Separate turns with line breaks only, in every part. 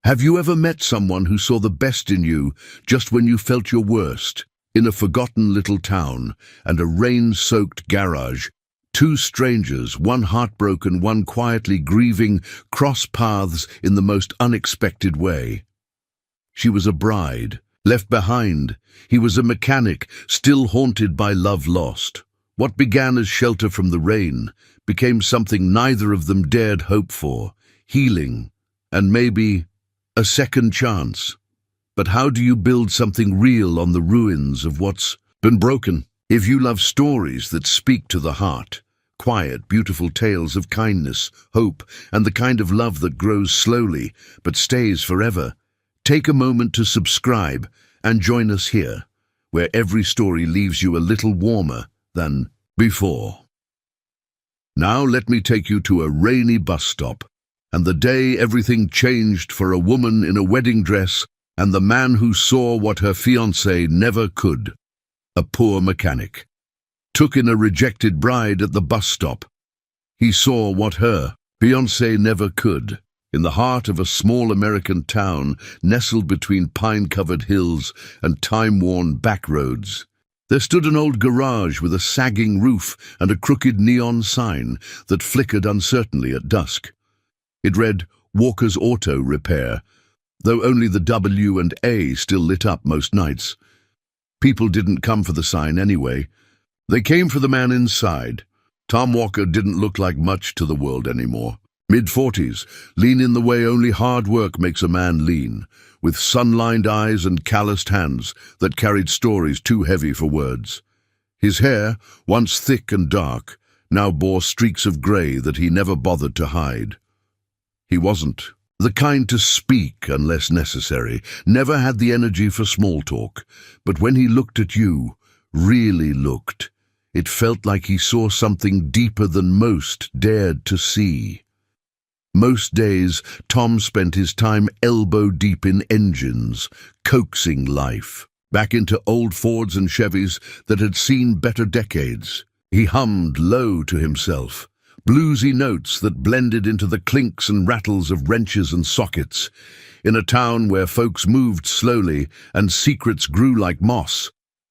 Have you ever met someone who saw the best in you just when you felt your worst? In a forgotten little town and a rain-soaked garage, two strangers, one heartbroken, one quietly grieving, cross paths in the most unexpected way. She was a bride, left behind. He was a mechanic, still haunted by love lost. What began as shelter from the rain became something neither of them dared hope for: healing, and maybe a second chance. But how do you build something real on the ruins of what's been broken? If you love stories that speak to the heart, quiet, beautiful tales of kindness, hope, and the kind of love that grows slowly but stays forever, take a moment to subscribe and join us here, where every story leaves you a little warmer than before. Now let me take you to a rainy bus stop, and the day everything changed for a woman in a wedding dress and the man who saw what her fiancé never could. A poor mechanic took in a rejected bride at the bus stop. He saw what her fiancé never could. In the heart of a small American town, nestled between pine-covered hills and time-worn back roads, there stood an old garage with a sagging roof and a crooked neon sign that flickered uncertainly at dusk. It read, "Walker's Auto Repair," though only the W and A still lit up most nights. People didn't come for the sign anyway. They came for the man inside. Tom Walker didn't look like much to the world anymore. Mid-40s, lean in the way only hard work makes a man lean, with sun-lined eyes and calloused hands that carried stories too heavy for words. His hair, once thick and dark, now bore streaks of grey that he never bothered to hide. He wasn't the kind to speak unless necessary, never had the energy for small talk, but when he looked at you, really looked, it felt like he saw something deeper than most dared to see. Most days, Tom spent his time elbow-deep in engines, coaxing life back into old Fords and Chevys that had seen better decades. He hummed low to himself, bluesy notes that blended into the clinks and rattles of wrenches and sockets. In a town where folks moved slowly and secrets grew like moss,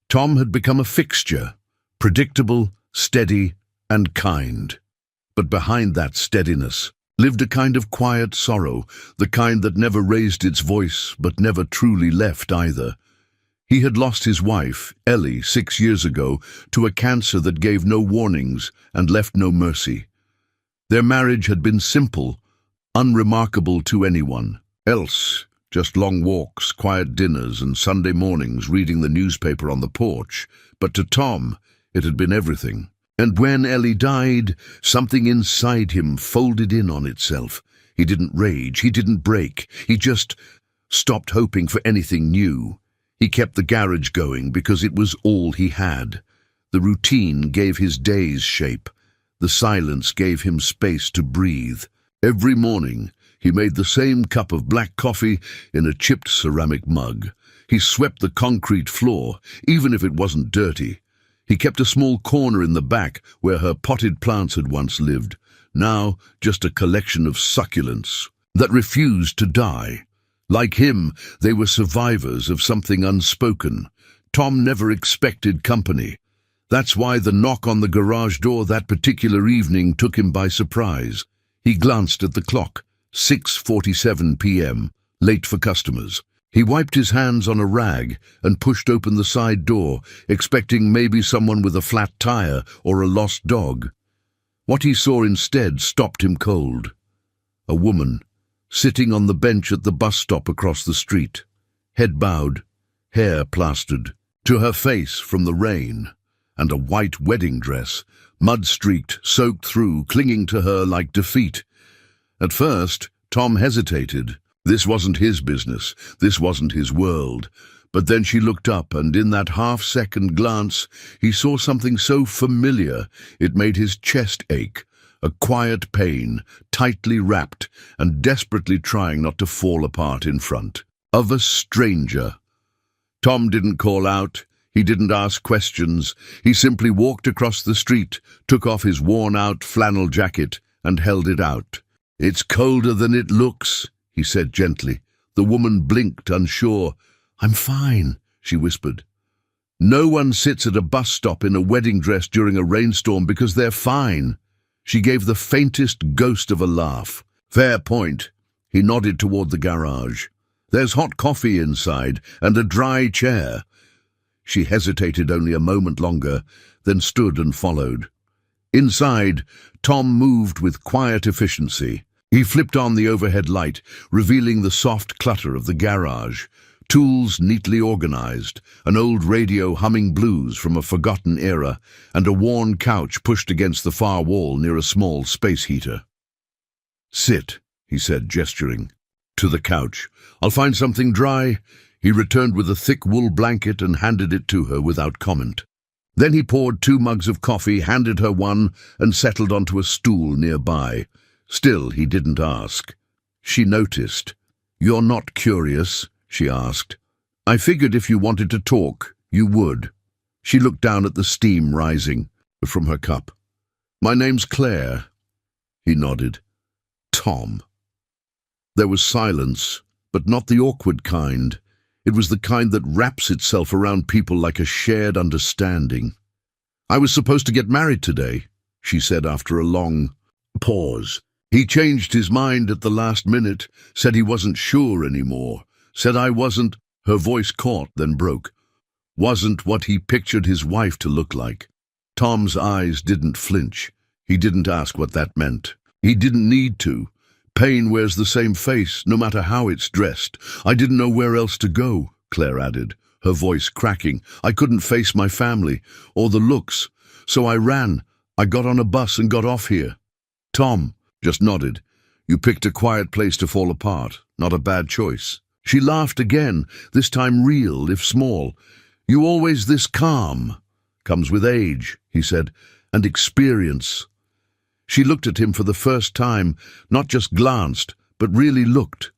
Tom had become a fixture, predictable, steady, and kind. But behind that steadiness lived a kind of quiet sorrow, the kind that never raised its voice but never truly left either. He had lost his wife, Ellie, 6 years ago, to a cancer that gave no warnings and left no mercy. Their marriage had been simple, unremarkable to anyone else, just long walks, quiet dinners, and Sunday mornings reading the newspaper on the porch. But to Tom, it had been everything. And when Ellie died, something inside him folded in on itself. He didn't rage, he didn't break, he just stopped hoping for anything new. He kept the garage going because it was all he had. The routine gave his days shape. The silence gave him space to breathe. Every morning, he made the same cup of black coffee in a chipped ceramic mug. He swept the concrete floor, even if it wasn't dirty. He kept a small corner in the back where her potted plants had once lived, now just a collection of succulents that refused to die. Like him, they were survivors of something unspoken. Tom never expected company. That's why the knock on the garage door that particular evening took him by surprise. He glanced at the clock, 6:47 p.m., late for customers. He wiped his hands on a rag and pushed open the side door, expecting maybe someone with a flat tire or a lost dog. What he saw instead stopped him cold. A woman, sitting on the bench at the bus stop across the street, head bowed, hair plastered to her face from the rain, and a white wedding dress, mud-streaked, soaked through, clinging to her like defeat. At first, Tom hesitated. This wasn't his business, this wasn't his world. But then she looked up, and in that half-second glance, he saw something so familiar it made his chest ache. A quiet pain, tightly wrapped and desperately trying not to fall apart in front of a stranger. Tom didn't call out. He didn't ask questions. He simply walked across the street, took off his worn-out flannel jacket, and held it out. "It's colder than it looks," he said gently. The woman blinked, unsure. "I'm fine," she whispered. "No one sits at a bus stop in a wedding dress during a rainstorm because they're fine." She gave the faintest ghost of a laugh. "Fair point." He nodded toward the garage. "There's hot coffee inside and a dry chair." She hesitated only a moment longer, then stood and followed. Inside, Tom moved with quiet efficiency. He flipped on the overhead light, revealing the soft clutter of the garage. Tools neatly organized, an old radio humming blues from a forgotten era, and a worn couch pushed against the far wall near a small space heater. "Sit," he said, gesturing. To the couch. "I'll find something dry." He returned with a thick wool blanket and handed it to her without comment. Then he poured 2 mugs of coffee, handed her one, and settled onto a stool nearby. Still, he didn't ask. She noticed. "You're not curious?" she asked. "I figured if you wanted to talk, you would." She looked down at the steam rising from her cup. "My name's Claire." He nodded. "Tom." There was silence, but not the awkward kind. It was the kind that wraps itself around people like a shared understanding. "I was supposed to get married today," she said after a long pause. "He changed his mind at the last minute, said he wasn't sure anymore, said I wasn't," her voice caught, then broke, "wasn't what he pictured his wife to look like." Tom's eyes didn't flinch. He didn't ask what that meant. He didn't need to. Pain wears the same face, no matter how it's dressed. "I didn't know where else to go," Claire added, her voice cracking. "I couldn't face my family, or the looks, so I ran. I got on a bus and got off here." Tom just nodded. "You picked a quiet place to fall apart. Not a bad choice." She laughed again, this time real, if small. "You always this calm?" "Comes with age," he said, "and experience." She looked at him for the first time, not just glanced, but really looked.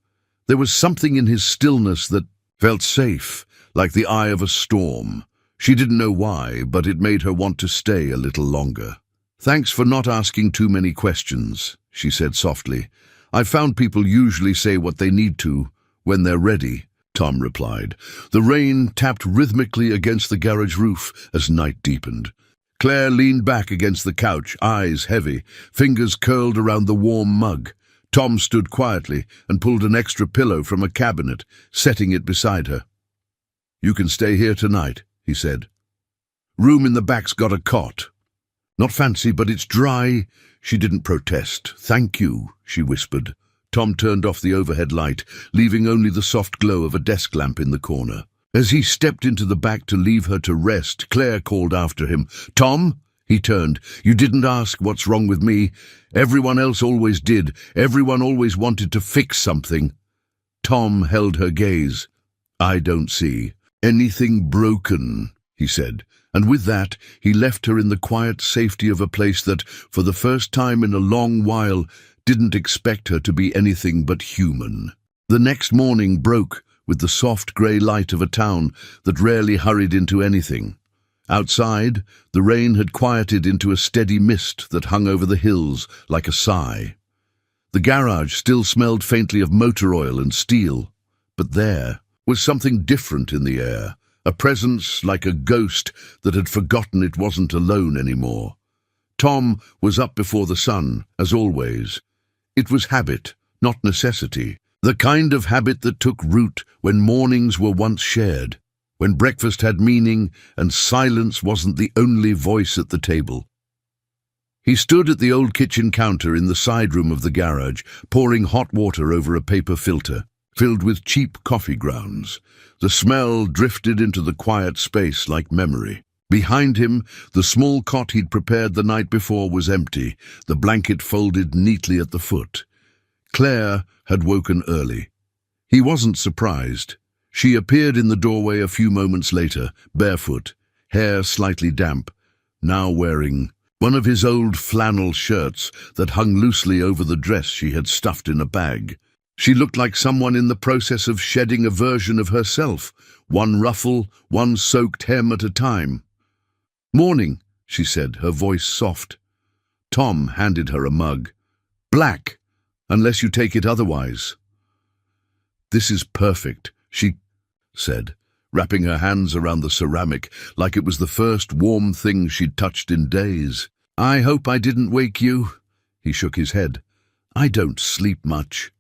There was something in his stillness that felt safe, like the eye of a storm. She didn't know why, but it made her want to stay a little longer. "Thanks for not asking too many questions," she said softly. "I found people usually say what they need to, when they're ready," Tom replied. The rain tapped rhythmically against the garage roof as night deepened. Claire leaned back against the couch, eyes heavy, fingers curled around the warm mug. Tom stood quietly and pulled an extra pillow from a cabinet, setting it beside her. "You can stay here tonight," he said. "Room in the back's got a cot. Not fancy, but it's dry." She didn't protest. "Thank you," she whispered. Tom turned off the overhead light, leaving only the soft glow of a desk lamp in the corner. As he stepped into the back to leave her to rest, Claire called after him. "Tom?" He turned. "You didn't ask what's wrong with me. Everyone else always did. Everyone always wanted to fix something." Tom held her gaze. "I don't see anything broken," he said. And with that, he left her in the quiet safety of a place that, for the first time in a long while, didn't expect her to be anything but human. The next morning broke with the soft grey light of a town that rarely hurried into anything. Outside, the rain had quieted into a steady mist that hung over the hills like a sigh. The garage still smelled faintly of motor oil and steel, but there was something different in the air, a presence like a ghost that had forgotten it wasn't alone anymore. Tom was up before the sun, as always. It was habit, not necessity. The kind of habit that took root when mornings were once shared, when breakfast had meaning and silence wasn't the only voice at the table. He stood at the old kitchen counter in the side room of the garage, pouring hot water over a paper filter, filled with cheap coffee grounds. The smell drifted into the quiet space like memory. Behind him, the small cot he'd prepared the night before was empty, the blanket folded neatly at the foot. Claire had woken early. He wasn't surprised. She appeared in the doorway a few moments later, barefoot, hair slightly damp, now wearing one of his old flannel shirts that hung loosely over the dress she had stuffed in a bag. She looked like someone in the process of shedding a version of herself, one ruffle, one soaked hem at a time. "Morning," she said, her voice soft. Tom handed her a mug. "Black, unless you take it otherwise." "This is perfect," she said, wrapping her hands around the ceramic like it was the first warm thing she'd touched in days. "I hope I didn't wake you." He shook his head. "I don't sleep much."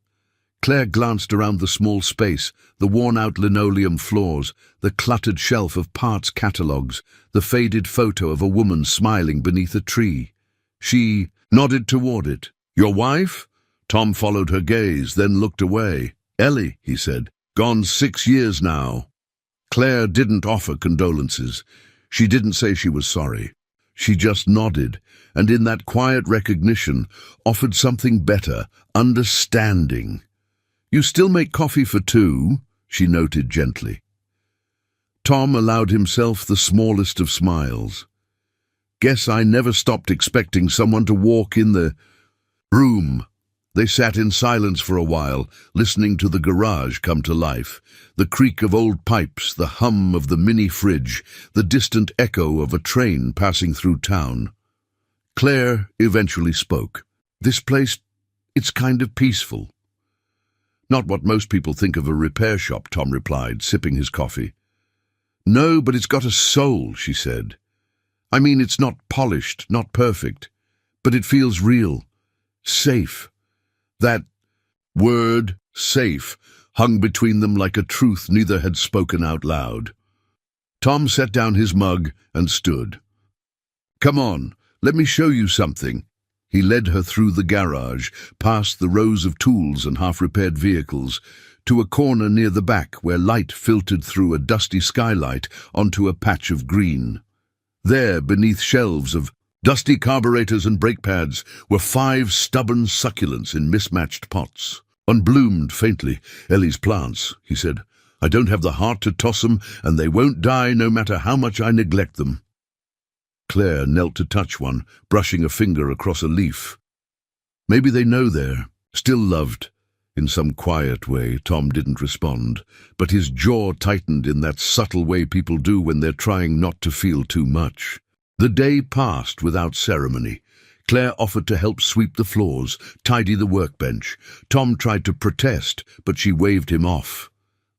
Claire glanced around the small space, the worn-out linoleum floors, the cluttered shelf of parts catalogues, the faded photo of a woman smiling beneath a tree. She nodded toward it. "Your wife?" Tom followed her gaze, then looked away. "Ellie," he said. "Gone 6 years now." Claire didn't offer condolences. She didn't say she was sorry. She just nodded, and in that quiet recognition offered something better, understanding. "You still make coffee for 2, she noted gently. Tom allowed himself the smallest of smiles. "Guess I never stopped expecting someone to walk in the room." They sat in silence for a while, listening to the garage come to life. The creak of old pipes, the hum of the mini fridge, the distant echo of a train passing through town. Claire eventually spoke. "This place, it's kind of peaceful." "Not what most people think of a repair shop," Tom replied, sipping his coffee. "No, but it's got a soul," she said. "I mean, it's not polished, not perfect, but it feels real, safe." That word, safe, hung between them like a truth neither had spoken out loud. Tom set down his mug and stood. "Come on, let me show you something." He led her through the garage, past the rows of tools and half-repaired vehicles, to a corner near the back where light filtered through a dusty skylight onto a patch of green. There, beneath shelves of dusty carburetors and brake pads, were 5 stubborn succulents in mismatched pots. "Unbloomed faintly, Ellie's plants," he said. "I don't have the heart to toss them, and they won't die no matter how much I neglect them." Claire knelt to touch one, brushing a finger across a leaf. "Maybe they know they're still loved." In some quiet way, Tom didn't respond, but his jaw tightened in that subtle way people do when they're trying not to feel too much. The day passed without ceremony. Claire offered to help sweep the floors, tidy the workbench. Tom tried to protest, but she waved him off.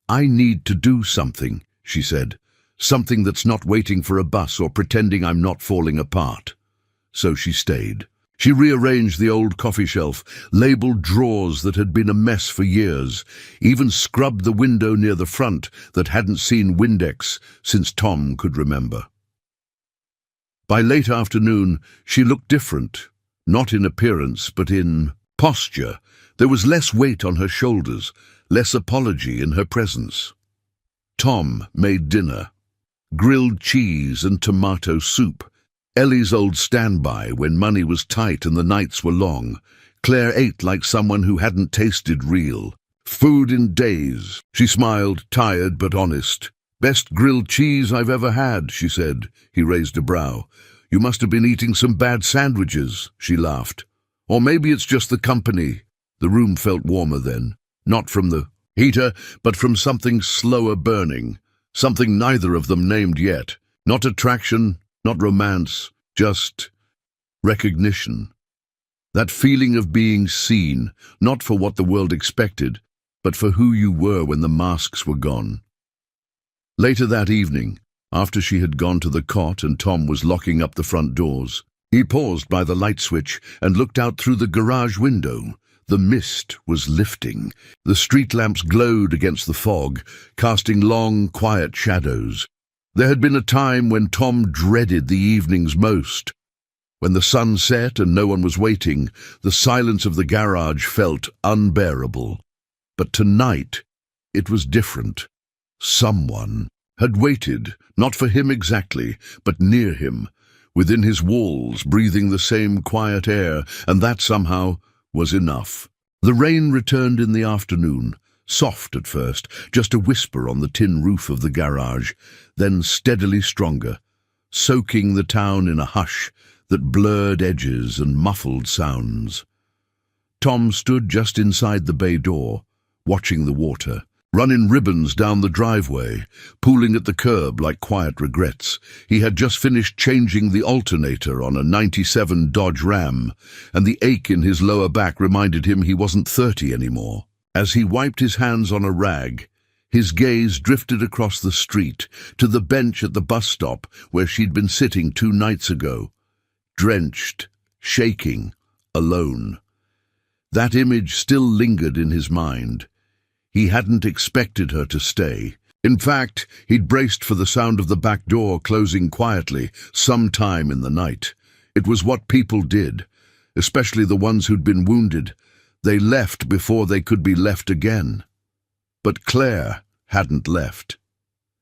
"I need to do something," she said. "Something that's not waiting for a bus or pretending I'm not falling apart." So she stayed. She rearranged the old coffee shelf, labeled drawers that had been a mess for years, even scrubbed the window near the front that hadn't seen Windex since Tom could remember. By late afternoon, she looked different, not in appearance, but in posture. There was less weight on her shoulders, less apology in her presence. Tom made dinner. Grilled cheese and tomato soup. Ellie's old standby when money was tight and the nights were long. Claire ate like someone who hadn't tasted real food in days. She smiled, tired but honest. "Best grilled cheese I've ever had," she said. He raised a brow. "You must have been eating some bad sandwiches," she laughed. "Or maybe it's just the company." The room felt warmer then, not from the heater, but from something slower burning, something neither of them named yet. Not attraction, not romance, just recognition. That feeling of being seen, not for what the world expected, but for who you were when the masks were gone. Later that evening, after she had gone to the cot and Tom was locking up the front doors, he paused by the light switch and looked out through the garage window. The mist was lifting. The street lamps glowed against the fog, casting long, quiet shadows. There had been a time when Tom dreaded the evenings most. When the sun set and no one was waiting, the silence of the garage felt unbearable. But tonight, it was different. Someone had waited, not for him exactly, but near him, within his walls, breathing the same quiet air, and that somehow was enough. The rain returned in the afternoon, soft at first, just a whisper on the tin roof of the garage, then steadily stronger, soaking the town in a hush that blurred edges and muffled sounds. Tom stood just inside the bay door, watching the water, running ribbons down the driveway, pooling at the curb like quiet regrets. He had just finished changing the alternator on a '97 Dodge Ram, and the ache in his lower back reminded him he wasn't 30 anymore. As he wiped his hands on a rag, his gaze drifted across the street to the bench at the bus stop where she'd been sitting 2 nights ago, drenched, shaking, alone. That image still lingered in his mind. He hadn't expected her to stay. In fact, he'd braced for the sound of the back door closing quietly sometime in the night. It was what people did, especially the ones who'd been wounded. They left before they could be left again. But Claire hadn't left.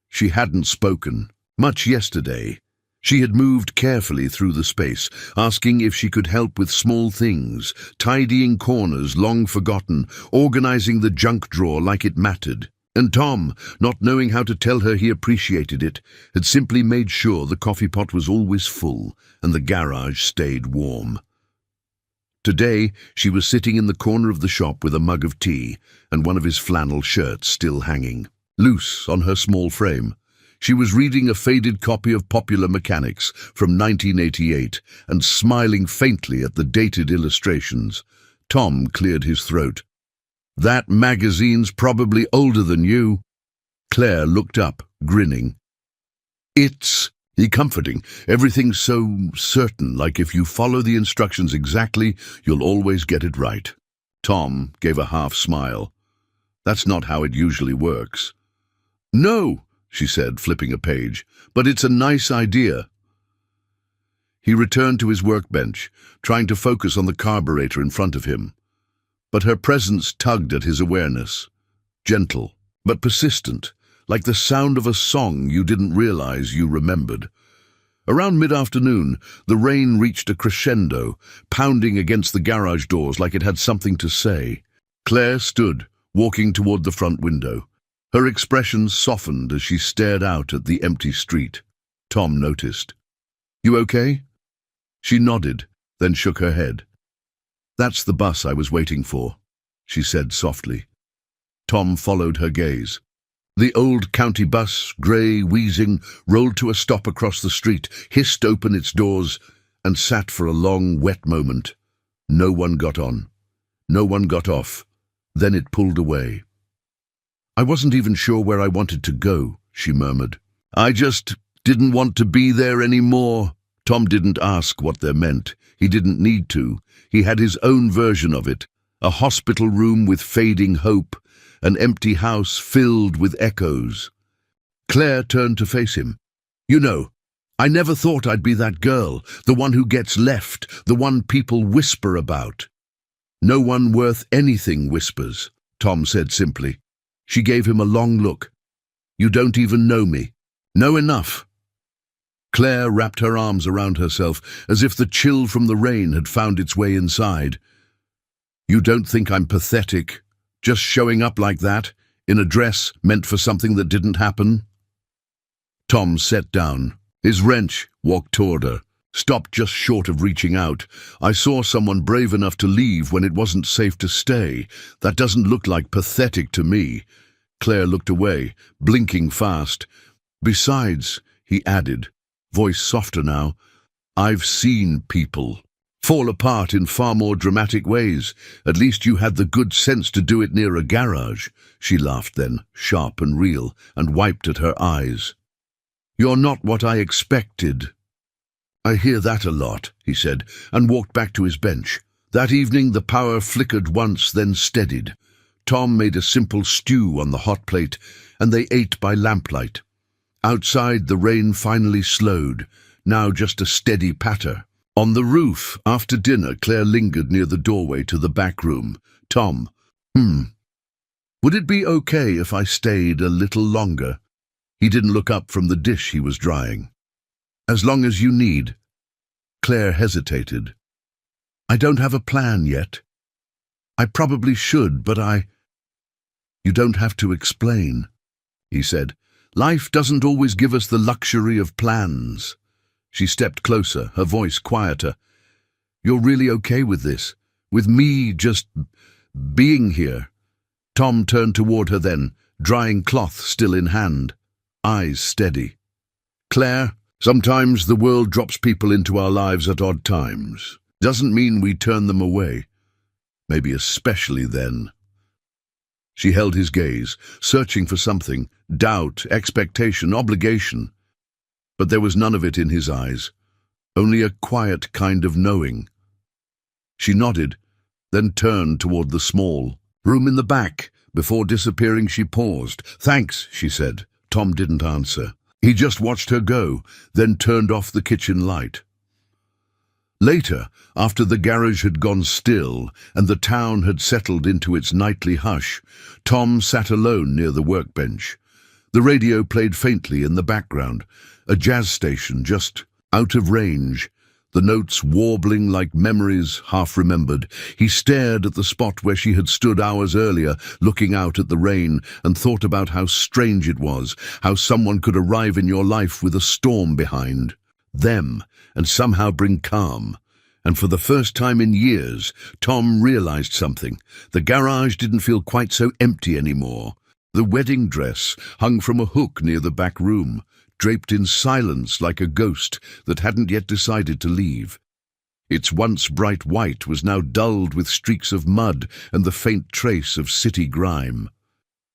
She hadn't spoken much yesterday. She had moved carefully through the space, asking if she could help with small things, tidying corners long forgotten, organizing the junk drawer like it mattered. And Tom, not knowing how to tell her he appreciated it, had simply made sure the coffee pot was always full and the garage stayed warm. Today, she was sitting in the corner of the shop with a mug of tea and one of his flannel shirts still hanging, loose on her small frame. She was reading a faded copy of Popular Mechanics from 1988 and smiling faintly at the dated illustrations. Tom cleared his throat. "That magazine's probably older than you." Claire looked up, grinning. "It's," he comforting, "everything's so certain, like if you follow the instructions exactly, you'll always get it right." Tom gave a half smile. "That's not how it usually works." "No," she said, flipping a page, "but it's a nice idea." He returned to his workbench, trying to focus on the carburetor in front of him. But her presence tugged at his awareness, gentle but persistent, like the sound of a song you didn't realize you remembered. Around mid-afternoon, the rain reached a crescendo, pounding against the garage doors like it had something to say. Claire stood, walking toward the front window. Her expression softened as she stared out at the empty street. Tom noticed. "You okay?" She nodded, then shook her head. "That's the bus I was waiting for," she said softly. Tom followed her gaze. The old county bus, grey, wheezing, rolled to a stop across the street, hissed open its doors, and sat for a long, wet moment. No one got on. No one got off. Then it pulled away. "I wasn't even sure where I wanted to go," she murmured. "I just didn't want to be there anymore." Tom didn't ask what they meant. He didn't need to. He had his own version of it. A hospital room with fading hope, an empty house filled with echoes. Claire turned to face him. "You know, I never thought I'd be that girl, the one who gets left, the one people whisper about." "No one worth anything whispers," Tom said simply. She gave him a long look. "You don't even know me." "Know enough." Claire wrapped her arms around herself, as if the chill from the rain had found its way inside. "You don't think I'm pathetic, just showing up like that, in a dress meant for something that didn't happen?" Tom sat down. His wrench walked toward her, stopped just short of reaching out. "I saw someone brave enough to leave when it wasn't safe to stay. That doesn't look like pathetic to me." Claire looked away, blinking fast. "Besides," he added, voice softer now, "I've seen people fall apart in far more dramatic ways. At least you had the good sense to do it near a garage." She laughed then, sharp and real, and wiped at her eyes. "You're not what I expected." "I hear that a lot," he said, and walked back to his bench. That evening the power flickered once, then steadied. Tom made a simple stew on the hot plate, and they ate by lamplight. Outside, the rain finally slowed, now just a steady patter. On the roof, after dinner, Claire lingered near the doorway to the back room. "Tom, would it be okay if I stayed a little longer?" He didn't look up from the dish he was drying. "As long as you need." Claire hesitated. "I don't have a plan yet. I probably should, but You don't have to explain," he said. "Life doesn't always give us the luxury of plans." She stepped closer, her voice quieter. "You're really okay with this? With me just being here?" Tom turned toward her then, drying cloth still in hand, eyes steady. "Claire, sometimes the world drops people into our lives at odd times. Doesn't mean we turn them away. Maybe especially then." She held his gaze, searching for something, doubt, expectation, obligation. But there was none of it in his eyes, only a quiet kind of knowing. She nodded, then turned toward the small room in the back. Before disappearing, she paused. "Thanks," she said. Tom didn't answer. He just watched her go, then turned off the kitchen light. Later, after the garage had gone still and the town had settled into its nightly hush, Tom sat alone near the workbench. The radio played faintly in the background, a jazz station just out of range, the notes warbling like memories half-remembered. He stared at the spot where she had stood hours earlier, looking out at the rain, and thought about how strange it was, how someone could arrive in your life with a storm behind them and somehow bring calm. And for the first time in years, Tom realized something. The garage didn't feel quite so empty anymore. The wedding dress hung from a hook near the back room, draped in silence like a ghost that hadn't yet decided to leave. Its once bright white was now dulled with streaks of mud and the faint trace of city grime.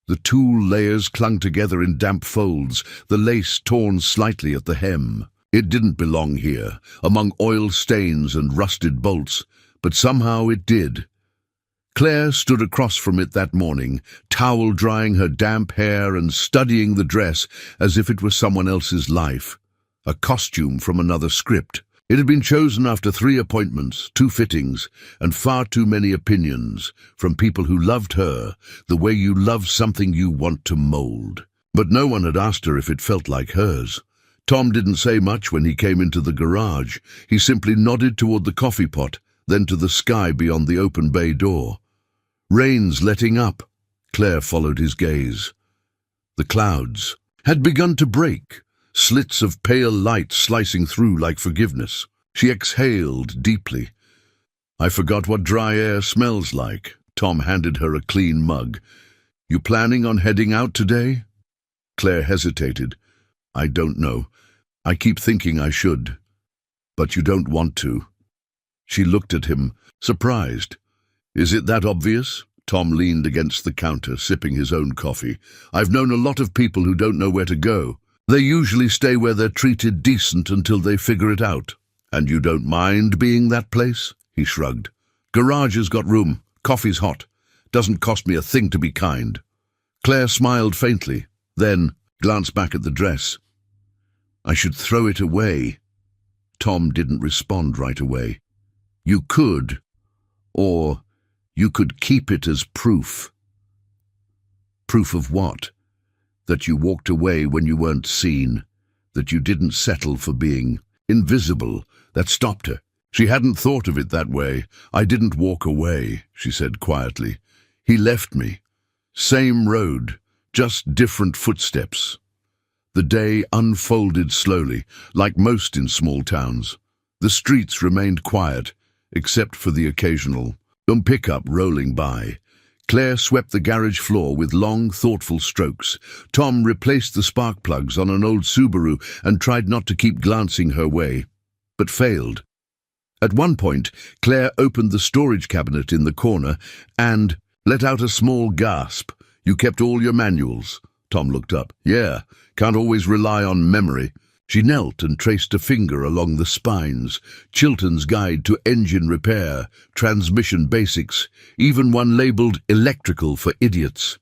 The tulle layers clung together in damp folds, the lace torn slightly at the hem. It didn't belong here, among oil stains and rusted bolts, but somehow it did. Claire stood across from it that morning, towel drying her damp hair and studying the dress as if it were someone else's life, a costume from another script. It had been chosen after 3 appointments, 2 fittings, and far too many opinions from people who loved her the way you love something you want to mold. But no one had asked her if it felt like hers. Tom didn't say much when he came into the garage. He simply nodded toward the coffee pot, then to the sky beyond the open bay door. "Rain's letting up." Claire followed his gaze. The clouds had begun to break, slits of pale light slicing through like forgiveness. She exhaled deeply. "I forgot what dry air smells like." Tom handed her a clean mug. "You planning on heading out today?" Claire hesitated. "I don't know. I keep thinking I should. But you don't want to." She looked at him, surprised. "Is it that obvious?" Tom leaned against the counter, sipping his own coffee. "I've known a lot of people who don't know where to go. They usually stay where they're treated decent until they figure it out." "And you don't mind being that place?" He shrugged. "Garage has got room. Coffee's hot. Doesn't cost me a thing to be kind." Claire smiled faintly, then glanced back at the dress. "I should throw it away." Tom didn't respond right away. "You could, or you could keep it as proof." "Proof of what?" "That you walked away when you weren't seen, that you didn't settle for being invisible." That stopped her. She hadn't thought of it that way. "I didn't walk away," she said quietly. "He left me. Same road, just different footsteps." The day unfolded slowly, like most in small towns. The streets remained quiet, except for the occasional pickup rolling by. Claire swept the garage floor with long, thoughtful strokes. Tom replaced the spark plugs on an old Subaru and tried not to keep glancing her way, but failed. At one point, Claire opened the storage cabinet in the corner and let out a small gasp. "You kept all your manuals?" Tom looked up. "Yeah, can't always rely on memory." She knelt and traced a finger along the spines. Chilton's Guide to Engine Repair, Transmission Basics, even one labeled Electrical for Idiots.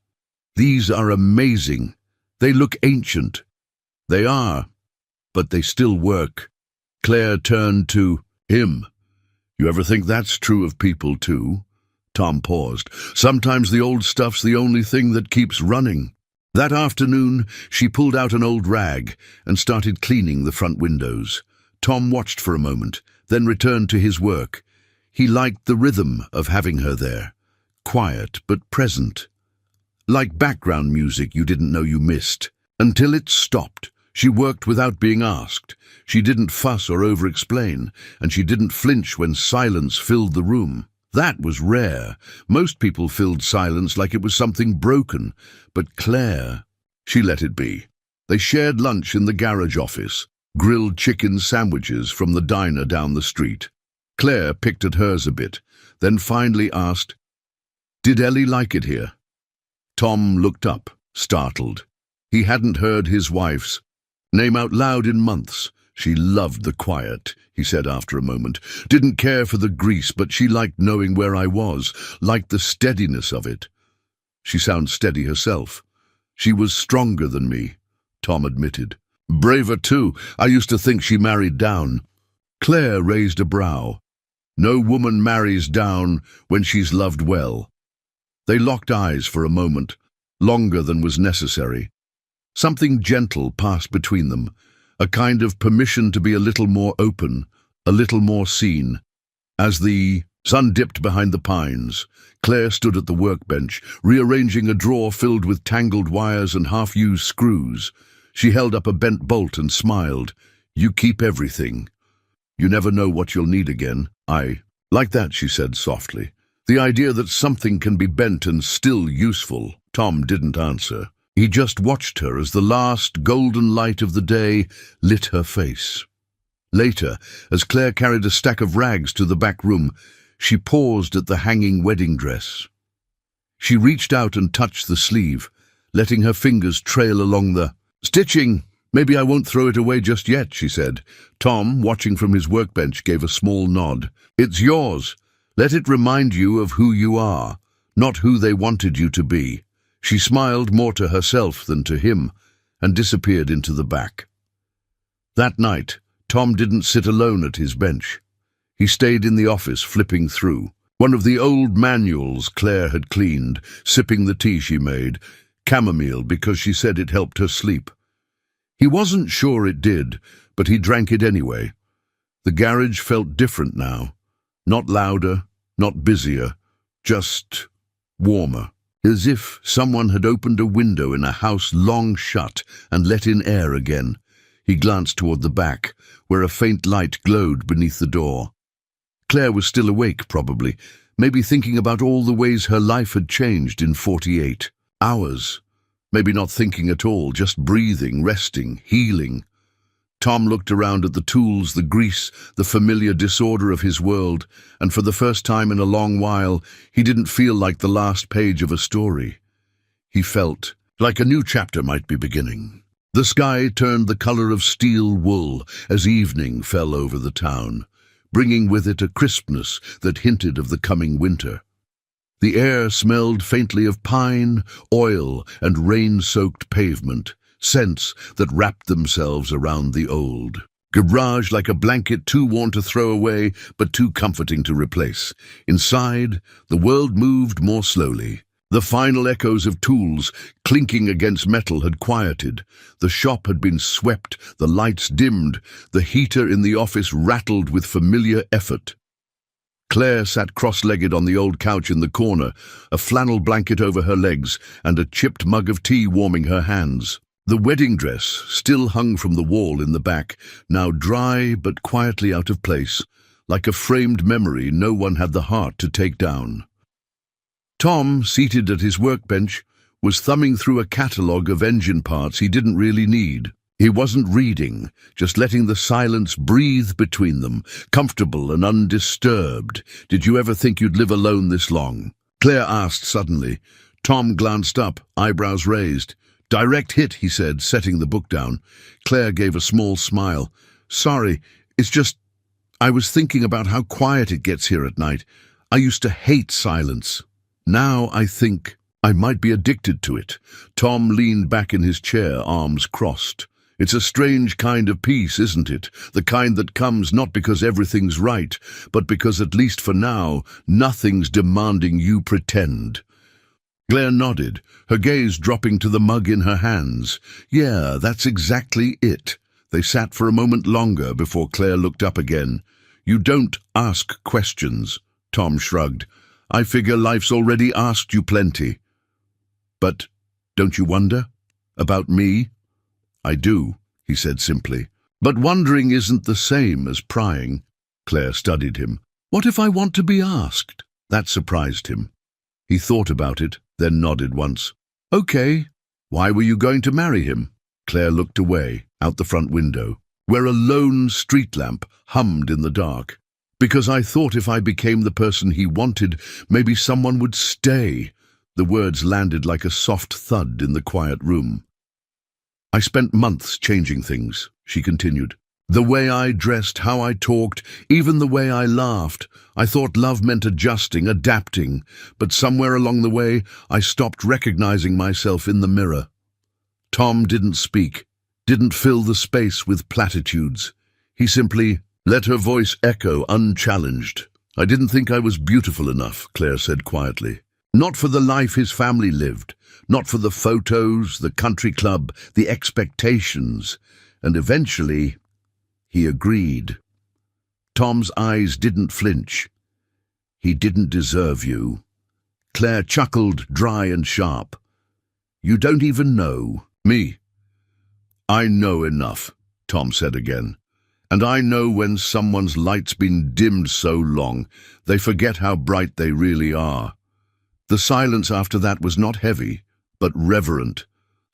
"These are amazing. They look ancient." "They are, but they still work." Claire turned to him. "You ever think that's true of people too?" Tom paused. "Sometimes the old stuff's the only thing that keeps running." That afternoon, she pulled out an old rag and started cleaning the front windows. Tom watched for a moment, then returned to his work. He liked the rhythm of having her there, quiet but present, like background music you didn't know you missed. Until it stopped, she worked without being asked. She didn't fuss or over-explain, and she didn't flinch when silence filled the room. That was rare. Most people filled silence like it was something broken, but Claire, she let it be. They shared lunch in the garage office, grilled chicken sandwiches from the diner down the street. Claire picked at hers a bit, then finally asked, "Did Ellie like it here?" Tom looked up, startled. He hadn't heard his wife's name out loud in months. She loved the quiet, he said after a moment. Didn't care for the grease, but she liked knowing where I was, liked the steadiness of it. She sounds steady herself. She was stronger than me, Tom admitted. Braver too. I used to think she married down. Claire raised a brow. No woman marries down when she's loved well. They locked eyes for a moment, longer than was necessary. Something gentle passed between them, a kind of permission to be a little more open, a little more seen. As the sun dipped behind the pines, Claire stood at the workbench, rearranging a drawer filled with tangled wires and half-used screws. She held up a bent bolt and smiled. You keep everything. You never know what you'll need again. I like that, she said softly. The idea that something can be bent and still useful. Tom didn't answer. He just watched her as the last golden light of the day lit her face. Later, as Claire carried a stack of rags to the back room, she paused at the hanging wedding dress. She reached out and touched the sleeve, letting her fingers trail along the stitching. Maybe I won't throw it away just yet, she said. Tom, watching from his workbench, gave a small nod. It's yours. Let it remind you of who you are, not who they wanted you to be. She smiled more to herself than to him and disappeared into the back. That night, Tom didn't sit alone at his bench. He stayed in the office, flipping through one of the old manuals Claire had cleaned, sipping the tea she made, chamomile, because she said it helped her sleep. He wasn't sure it did, but he drank it anyway. The garage felt different now. Not louder, not busier, just warmer. As if someone had opened a window in a house long shut and let in air again. He glanced toward the back, where a faint light glowed beneath the door. Claire was still awake, probably, maybe thinking about all the ways her life had changed in 48 hours. Maybe not thinking at all, just breathing, resting, healing. Tom looked around at the tools, the grease, the familiar disorder of his world, and for the first time in a long while, he didn't feel like the last page of a story. He felt like a new chapter might be beginning. The sky turned the color of steel wool as evening fell over the town, bringing with it a crispness that hinted of the coming winter. The air smelled faintly of pine, oil, and rain-soaked pavement, scents that wrapped themselves around the old garage like a blanket too worn to throw away but too comforting to replace. Inside, the world moved more slowly. The final echoes of tools clinking against metal had quieted. The shop had been swept, the lights dimmed, the heater in the office rattled with familiar effort. Claire sat cross-legged on the old couch in the corner, a flannel blanket over her legs and a chipped mug of tea warming her hands. The wedding dress still hung from the wall in the back, now dry but quietly out of place, like a framed memory no one had the heart to take down. Tom, seated at his workbench, was thumbing through a catalogue of engine parts he didn't really need. He wasn't reading, just letting the silence breathe between them, comfortable and undisturbed. Did you ever think you'd live alone this long? Claire asked suddenly. Tom glanced up, eyebrows raised. Direct hit, he said, setting the book down. Claire gave a small smile. Sorry, it's just, I was thinking about how quiet it gets here at night. I used to hate silence. Now I think I might be addicted to it. Tom leaned back in his chair, arms crossed. It's a strange kind of peace, isn't it? The kind that comes not because everything's right, but because, at least for now, nothing's demanding you pretend. Claire nodded, her gaze dropping to the mug in her hands. Yeah, that's exactly it. They sat for a moment longer before Claire looked up again. You don't ask questions, Tom shrugged. I figure life's already asked you plenty. But don't you wonder? About me? I do, he said simply. But wondering isn't the same as prying. Claire studied him. What if I want to be asked? That surprised him. He thought about it, then nodded once. Okay. Why were you going to marry him? Claire looked away, out the front window, where a lone street lamp hummed in the dark. Because I thought if I became the person he wanted, maybe someone would stay. The words landed like a soft thud in the quiet room. I spent months changing things, she continued. The way I dressed, how I talked, even the way I laughed. I thought love meant adjusting, adapting, but somewhere along the way, I stopped recognizing myself in the mirror. Tom didn't speak, didn't fill the space with platitudes. He simply let her voice echo unchallenged. I didn't think I was beautiful enough, Claire said quietly. Not for the life his family lived, not for the photos, the country club, the expectations. And eventually, he agreed. Tom's eyes didn't flinch. He didn't deserve you. Claire chuckled, dry and sharp. You don't even know me. I know enough, Tom said again. And I know when someone's light's been dimmed so long, they forget how bright they really are. The silence after that was not heavy, but reverent,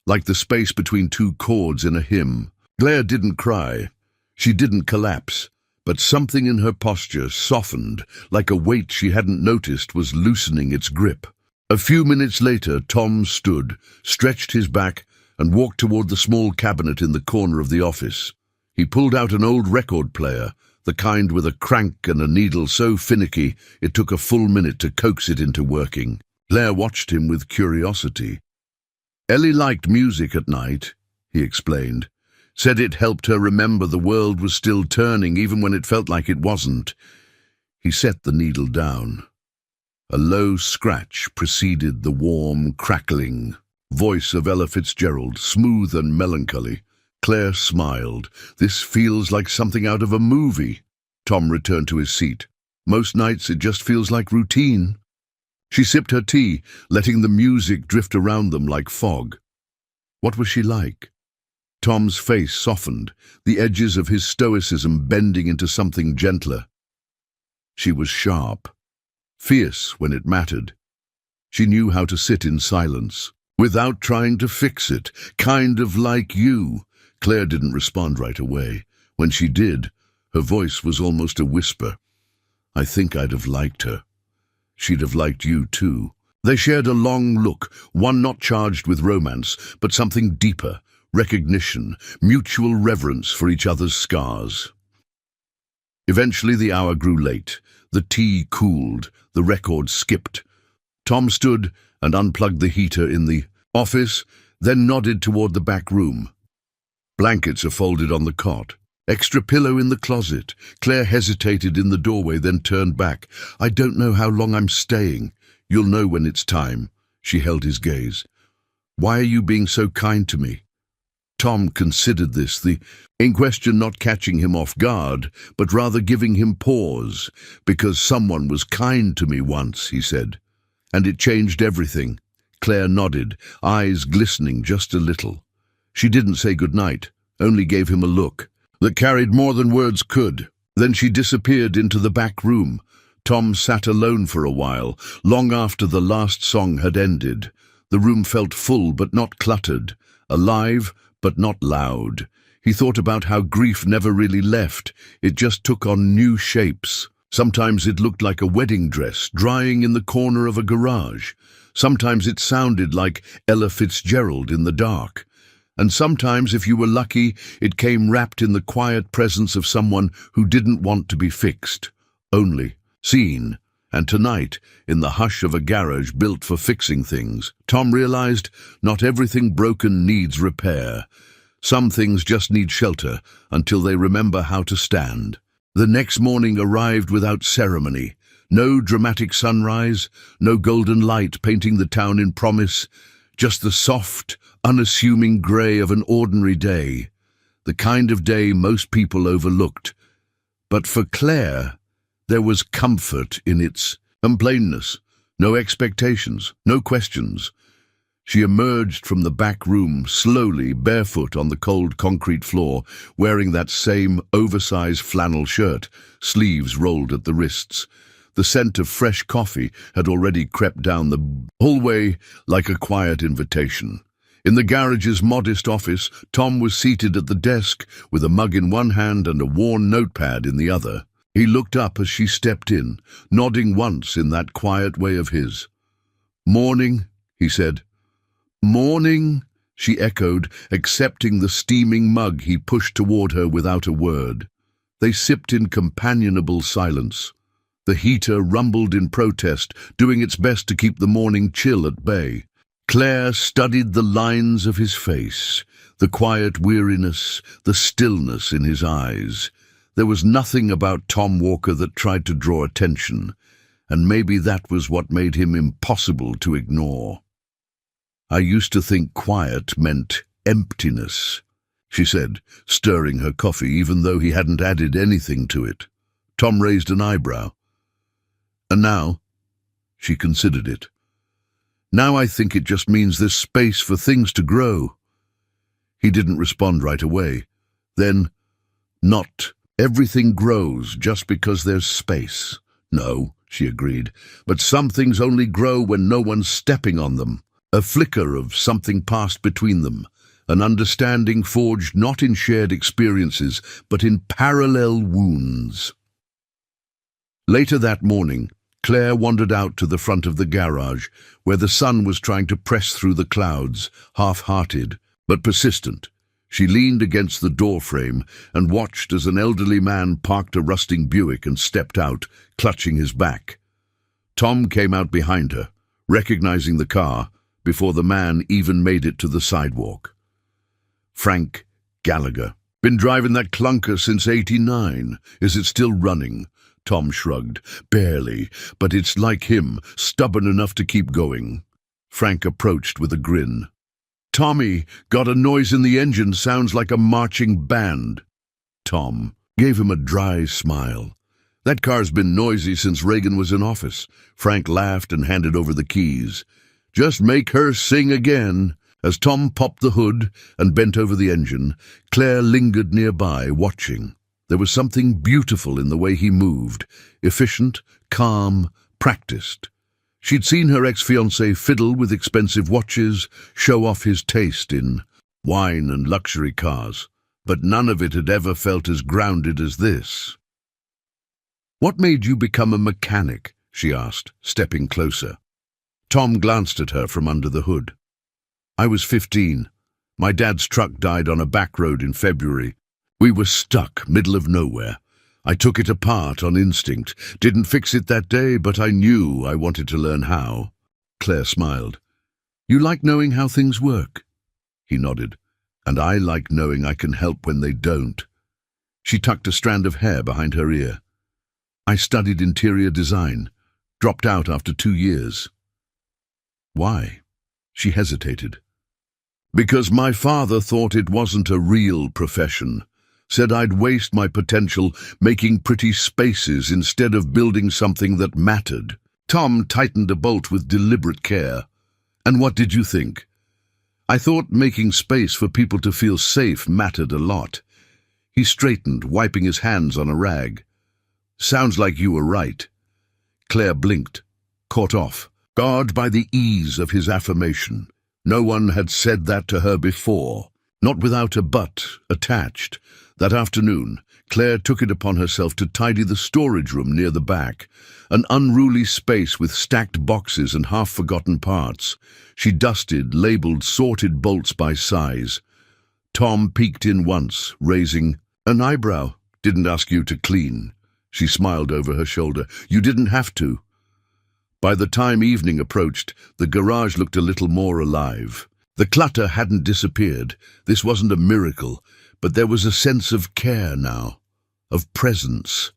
like the space between two chords in a hymn. Claire didn't cry. She didn't collapse, but something in her posture softened, like a weight she hadn't noticed was loosening its grip. A few minutes later, Tom stood, stretched his back, and walked toward the small cabinet in the corner of the office. He pulled out an old record player, the kind with a crank and a needle so finicky it took a full minute to coax it into working. Claire watched him with curiosity. Ellie liked music at night, he explained. Said it helped her remember the world was still turning even when it felt like it wasn't. He set the needle down. A low scratch preceded the warm, crackling voice of Ella Fitzgerald, smooth and melancholy. Claire smiled. This feels like something out of a movie. Tom returned to his seat. Most nights it just feels like routine. She sipped her tea, letting the music drift around them like fog. What was she like? Tom's face softened, the edges of his stoicism bending into something gentler. She was sharp, fierce when it mattered. She knew how to sit in silence, without trying to fix it, kind of like you. Claire didn't respond right away. When she did, her voice was almost a whisper. I think I'd have liked her. She'd have liked you too. They shared a long look, one not charged with romance, but something deeper, recognition, mutual reverence for each other's scars. Eventually the hour grew late. The tea cooled, the record skipped. Tom stood and unplugged the heater in the office, then nodded toward the back room. Blankets are folded on the cot. Extra pillow in the closet. Claire hesitated in the doorway, then turned back. I don't know how long I'm staying. You'll know when it's time. She held his gaze. Why are you being so kind to me? Tom considered this, the in question not catching him off guard, but rather giving him pause. Because someone was kind to me once, he said. And it changed everything. Claire nodded, eyes glistening just a little. She didn't say goodnight, only gave him a look that carried more than words could. Then she disappeared into the back room. Tom sat alone for a while, long after the last song had ended. The room felt full but not cluttered, alive but not loud. He thought about how grief never really left. It just took on new shapes. Sometimes it looked like a wedding dress drying in the corner of a garage. Sometimes it sounded like Ella Fitzgerald in the dark. And sometimes, if you were lucky, it came wrapped in the quiet presence of someone who didn't want to be fixed, only seen. And tonight, in the hush of a garage built for fixing things, Tom realized not everything broken needs repair. Some things just need shelter until they remember how to stand. The next morning arrived without ceremony. No dramatic sunrise, no golden light painting the town in promise, just the soft, unassuming grey of an ordinary day, the kind of day most people overlooked. But for Claire, there was comfort in its plainness, no expectations, no questions. She emerged from the back room, slowly, barefoot on the cold concrete floor, wearing that same oversized flannel shirt, sleeves rolled at the wrists. The scent of fresh coffee had already crept down the hallway like a quiet invitation. In the garage's modest office, Tom was seated at the desk with a mug in one hand and a worn notepad in the other. He looked up as she stepped in, nodding once in that quiet way of his. "Morning," he said. "Morning," she echoed, accepting the steaming mug he pushed toward her without a word. They sipped in companionable silence. The heater rumbled in protest, doing its best to keep the morning chill at bay. Claire studied the lines of his face, the quiet weariness, the stillness in his eyes. There was nothing about Tom Walker that tried to draw attention, and maybe that was what made him impossible to ignore. "I used to think quiet meant emptiness," she said, stirring her coffee even though he hadn't added anything to it. Tom raised an eyebrow. "And now?" She considered it. "Now I think it just means there's space for things to grow." He didn't respond right away. Then, "Not everything grows just because there's space." "No," she agreed, "but some things only grow when no one's stepping on them. A flicker of something passed between them, an understanding forged not in shared experiences, but in parallel wounds." Later that morning, Claire wandered out to the front of the garage, where the sun was trying to press through the clouds, half-hearted, but persistent. She leaned against the doorframe and watched as an elderly man parked a rusting Buick and stepped out, clutching his back. Tom came out behind her, recognizing the car, before the man even made it to the sidewalk. "Frank Gallagher. Been driving that clunker since '89. Is it still running?" Tom shrugged. "Barely, but it's like him, stubborn enough to keep going." Frank approached with a grin. "Tommy, got a noise in the engine, sounds like a marching band." Tom gave him a dry smile. "That car's been noisy since Reagan was in office." Frank laughed and handed over the keys. "Just make her sing again." As Tom popped the hood and bent over the engine, Claire lingered nearby, watching. There was something beautiful in the way he moved, efficient, calm, practiced. She'd seen her ex-fiancé fiddle with expensive watches, show off his taste in wine and luxury cars, but none of it had ever felt as grounded as this. "What made you become a mechanic?" she asked, stepping closer. Tom glanced at her from under the hood. "I was 15. My dad's truck died on a back road in February. We were stuck, middle of nowhere. I took it apart on instinct. Didn't fix it that day, but I knew I wanted to learn how." Claire smiled. "You like knowing how things work?" He nodded. "And I like knowing I can help when they don't." She tucked a strand of hair behind her ear. "I studied interior design. Dropped out after 2 years." "Why?" She hesitated. "Because my father thought it wasn't a real profession. Said I'd waste my potential making pretty spaces instead of building something that mattered." Tom tightened a bolt with deliberate care. "And what did you think?" "I thought making space for people to feel safe mattered a lot." He straightened, wiping his hands on a rag. "Sounds like you were right." Claire blinked, caught off guard by the ease of his affirmation. No one had said that to her before, not without a but attached. That afternoon, Claire took it upon herself to tidy the storage room near the back, an unruly space with stacked boxes and half-forgotten parts. She dusted, labeled, sorted bolts by size. Tom peeked in once, raising an eyebrow. "Didn't ask you to clean." She smiled over her shoulder. "You didn't have to." By the time evening approached, the garage looked a little more alive. The clutter hadn't disappeared. This wasn't a miracle, but there was a sense of care now, of presence.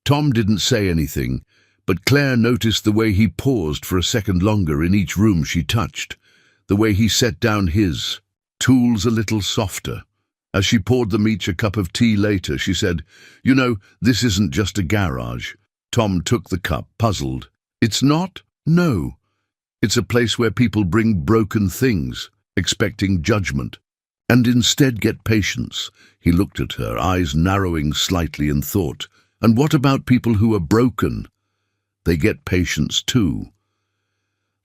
Tom didn't say anything, but Claire noticed the way he paused for a second longer in each room she touched, the way he set down his tools a little softer. As she poured them each a cup of tea later, she said, "You know, this isn't just a garage." Tom took the cup, puzzled. "It's not? No. It's a place where people bring broken things, expecting judgment, and instead get patience." He looked at her, eyes narrowing slightly in thought. "And what about people who are broken? They get patience too."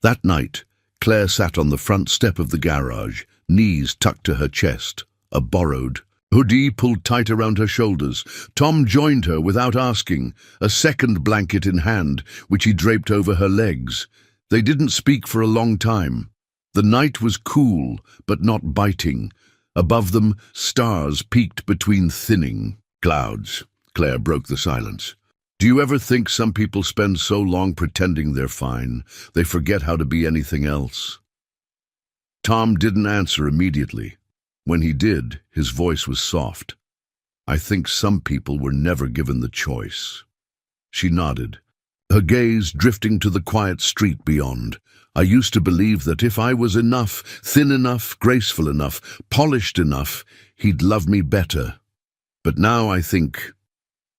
That night, Claire sat on the front step of the garage, knees tucked to her chest, a borrowed hoodie pulled tight around her shoulders. Tom joined her without asking, a second blanket in hand, which he draped over her legs. They didn't speak for a long time. The night was cool, but not biting. Above them, stars peeked between thinning clouds. Claire broke the silence. Do you ever think some people spend so long pretending they're fine, they forget how to be anything else? Tom didn't answer immediately. When he did, his voice was soft. I think some people were never given the choice. She nodded, her gaze drifting to the quiet street beyond. I used to believe that if I was enough, thin enough, graceful enough, polished enough, he'd love me better. But now I think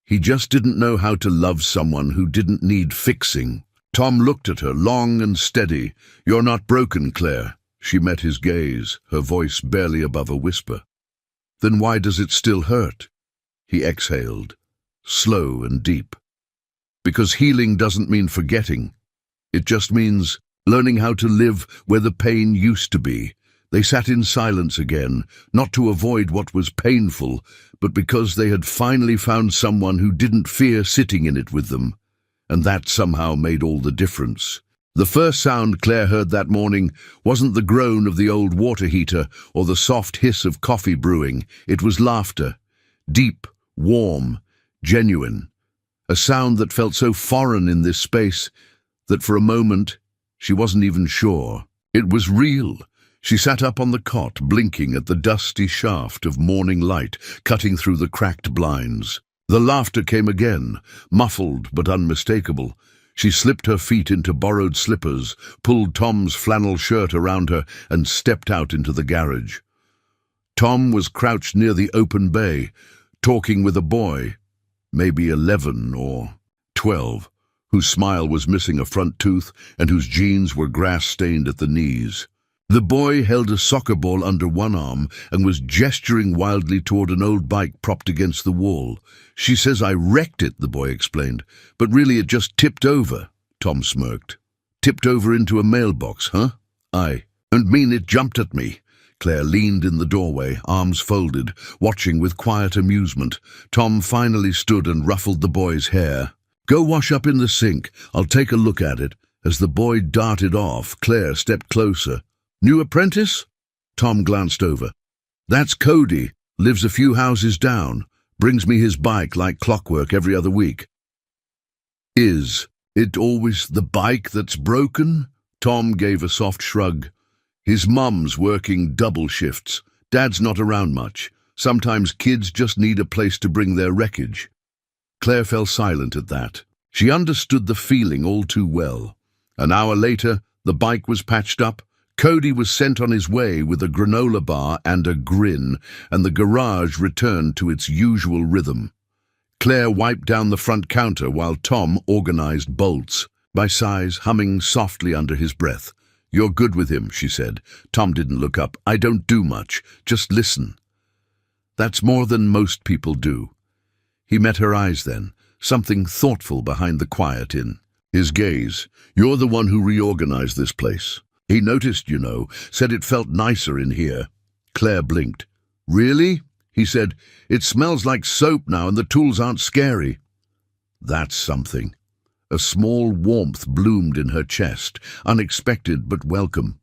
he just didn't know how to love someone who didn't need fixing. Tom looked at her, long and steady. You're not broken, Claire. She met his gaze, her voice barely above a whisper. Then why does it still hurt? He exhaled, slow and deep. Because healing doesn't mean forgetting. It just means learning how to live where the pain used to be. They sat in silence again, not to avoid what was painful, but because they had finally found someone who didn't fear sitting in it with them. And that somehow made all the difference. The first sound Claire heard that morning wasn't the groan of the old water heater or the soft hiss of coffee brewing. It was laughter. Deep, warm, genuine. A sound that felt so foreign in this space that for a moment she wasn't even sure. It was real. She sat up on the cot, blinking at the dusty shaft of morning light cutting through the cracked blinds. The laughter came again, muffled but unmistakable. She slipped her feet into borrowed slippers, pulled Tom's flannel shirt around her, and stepped out into the garage. Tom was crouched near the open bay, talking with a boy, maybe 11 or 12, whose smile was missing a front tooth and whose jeans were grass-stained at the knees. The boy held a soccer ball under one arm and was gesturing wildly toward an old bike propped against the wall. She says I wrecked it, the boy explained, but really it just tipped over, Tom smirked. Tipped over into a mailbox, huh? I mean it jumped at me. Claire leaned in the doorway, arms folded, watching with quiet amusement. Tom finally stood and ruffled the boy's hair. Go wash up in the sink. I'll take a look at it. As the boy darted off, Claire stepped closer. New apprentice? Tom glanced over. That's Cody. Lives a few houses down. Brings me his bike like clockwork every other week. Is it always the bike that's broken? Tom gave a soft shrug. His mum's working double shifts. Dad's not around much. Sometimes kids just need a place to bring their wreckage. Claire fell silent at that. She understood the feeling all too well. An hour later, the bike was patched up. Cody was sent on his way with a granola bar and a grin, and the garage returned to its usual rhythm. Claire wiped down the front counter while Tom organized bolts, by size humming softly under his breath. You're good with him, she said. Tom didn't look up. I don't do much, just listen. That's more than most people do. He met her eyes then, something thoughtful behind the quiet in his gaze. You're the one who reorganized this place. He noticed, you know, said it felt nicer in here. Claire blinked. Really? He said, it smells like soap now and the tools aren't scary. That's something. A small warmth bloomed in her chest, unexpected but welcome.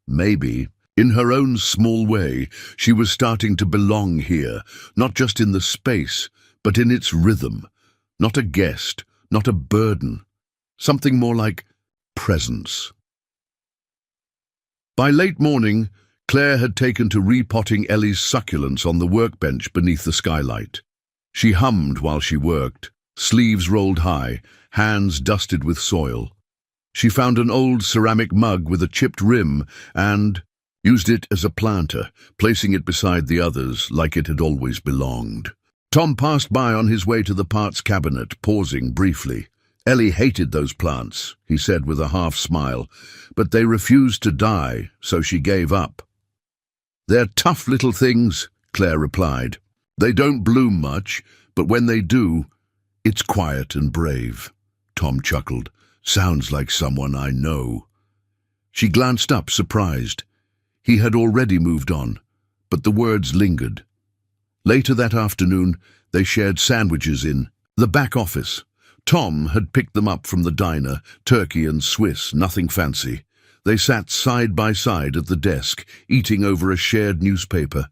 Maybe, in her own small way, she was starting to belong here, not just in the space, but in its rhythm. Not a guest, not a burden. Something more like presence. By late morning, Claire had taken to repotting Ellie's succulents on the workbench beneath the skylight. She hummed while she worked, sleeves rolled high, hands dusted with soil. She found an old ceramic mug with a chipped rim and used it as a planter, placing it beside the others like it had always belonged. Tom passed by on his way to the parts cabinet, pausing briefly. Ellie hated those plants, he said with a half-smile, but they refused to die, so she gave up. They're tough little things, Claire replied. They don't bloom much, but when they do, it's quiet and brave. Tom chuckled. Sounds like someone I know. She glanced up, surprised. He had already moved on, but the words lingered. Later that afternoon, they shared sandwiches in the back office. Tom had picked them up from the diner, turkey and Swiss, nothing fancy. They sat side by side at the desk, eating over a shared newspaper.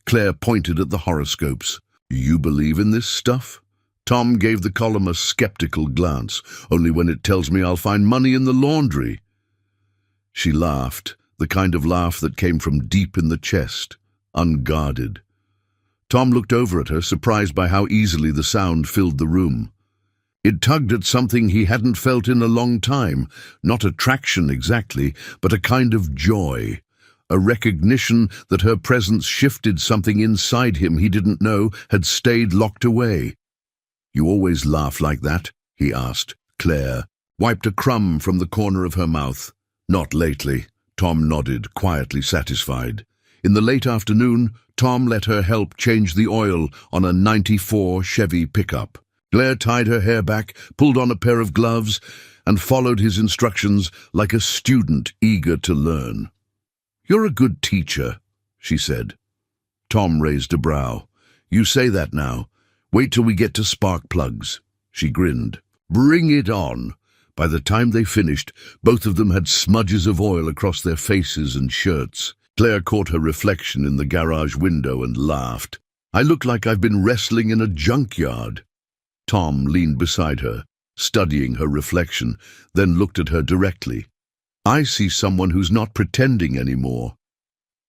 Claire pointed at the horoscopes. "You believe in this stuff?" Tom gave the column a skeptical glance. "Only when it tells me I'll find money in the laundry." She laughed, the kind of laugh that came from deep in the chest, unguarded. Tom looked over at her, surprised by how easily the sound filled the room. It tugged at something he hadn't felt in a long time, not attraction exactly, but a kind of joy, a recognition that her presence shifted something inside him he didn't know had stayed locked away. "You always laugh like that?" he asked. Claire wiped a crumb from the corner of her mouth. "Not lately." Tom nodded, quietly satisfied. In the late afternoon, Tom let her help change the oil on a '94 Chevy pickup. Claire tied her hair back, pulled on a pair of gloves, and followed his instructions like a student eager to learn. "You're a good teacher," she said. Tom raised a brow. "You say that now. Wait till we get to spark plugs." She grinned. "Bring it on." By the time they finished, both of them had smudges of oil across their faces and shirts. Claire caught her reflection in the garage window and laughed. "I look like I've been wrestling in a junkyard." Tom leaned beside her, studying her reflection, then looked at her directly. "I see someone who's not pretending anymore."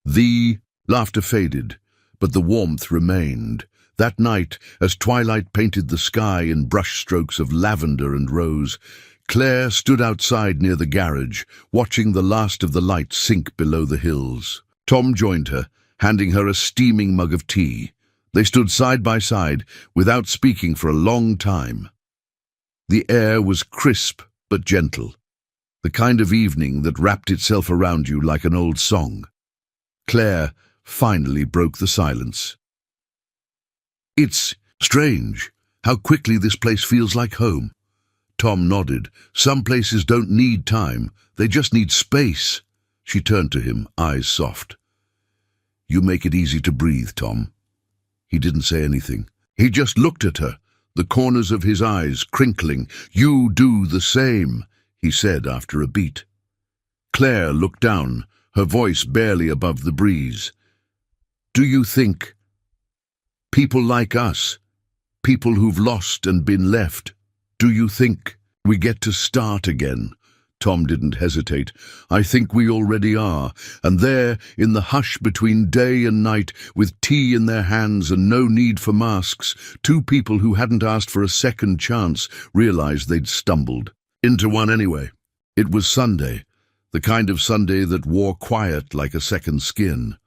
The laughter faded, but the warmth remained. That night, as twilight painted the sky in brushstrokes of lavender and rose, Claire stood outside near the garage, watching the last of the light sink below the hills. Tom joined her, handing her a steaming mug of tea. They stood side by side, without speaking for a long time. The air was crisp but gentle, the kind of evening that wrapped itself around you like an old song. Claire finally broke the silence. "It's strange how quickly this place feels like home." Tom nodded. "Some places don't need time, they just need space." She turned to him, eyes soft. "You make it easy to breathe, Tom." He didn't say anything. He just looked at her, the corners of his eyes crinkling. "You do the same," he said after a beat. Claire looked down, her voice barely above the breeze. "Do you think people like us, people who've lost and been left, do you think we get to start again?" Tom didn't hesitate. "I think we already are, and there, in the hush between day and night, with tea in their hands and no need for masks, two people who hadn't asked for a second chance realized they'd stumbled into one anyway. It was Sunday, the kind of Sunday that wore quiet like a second skin.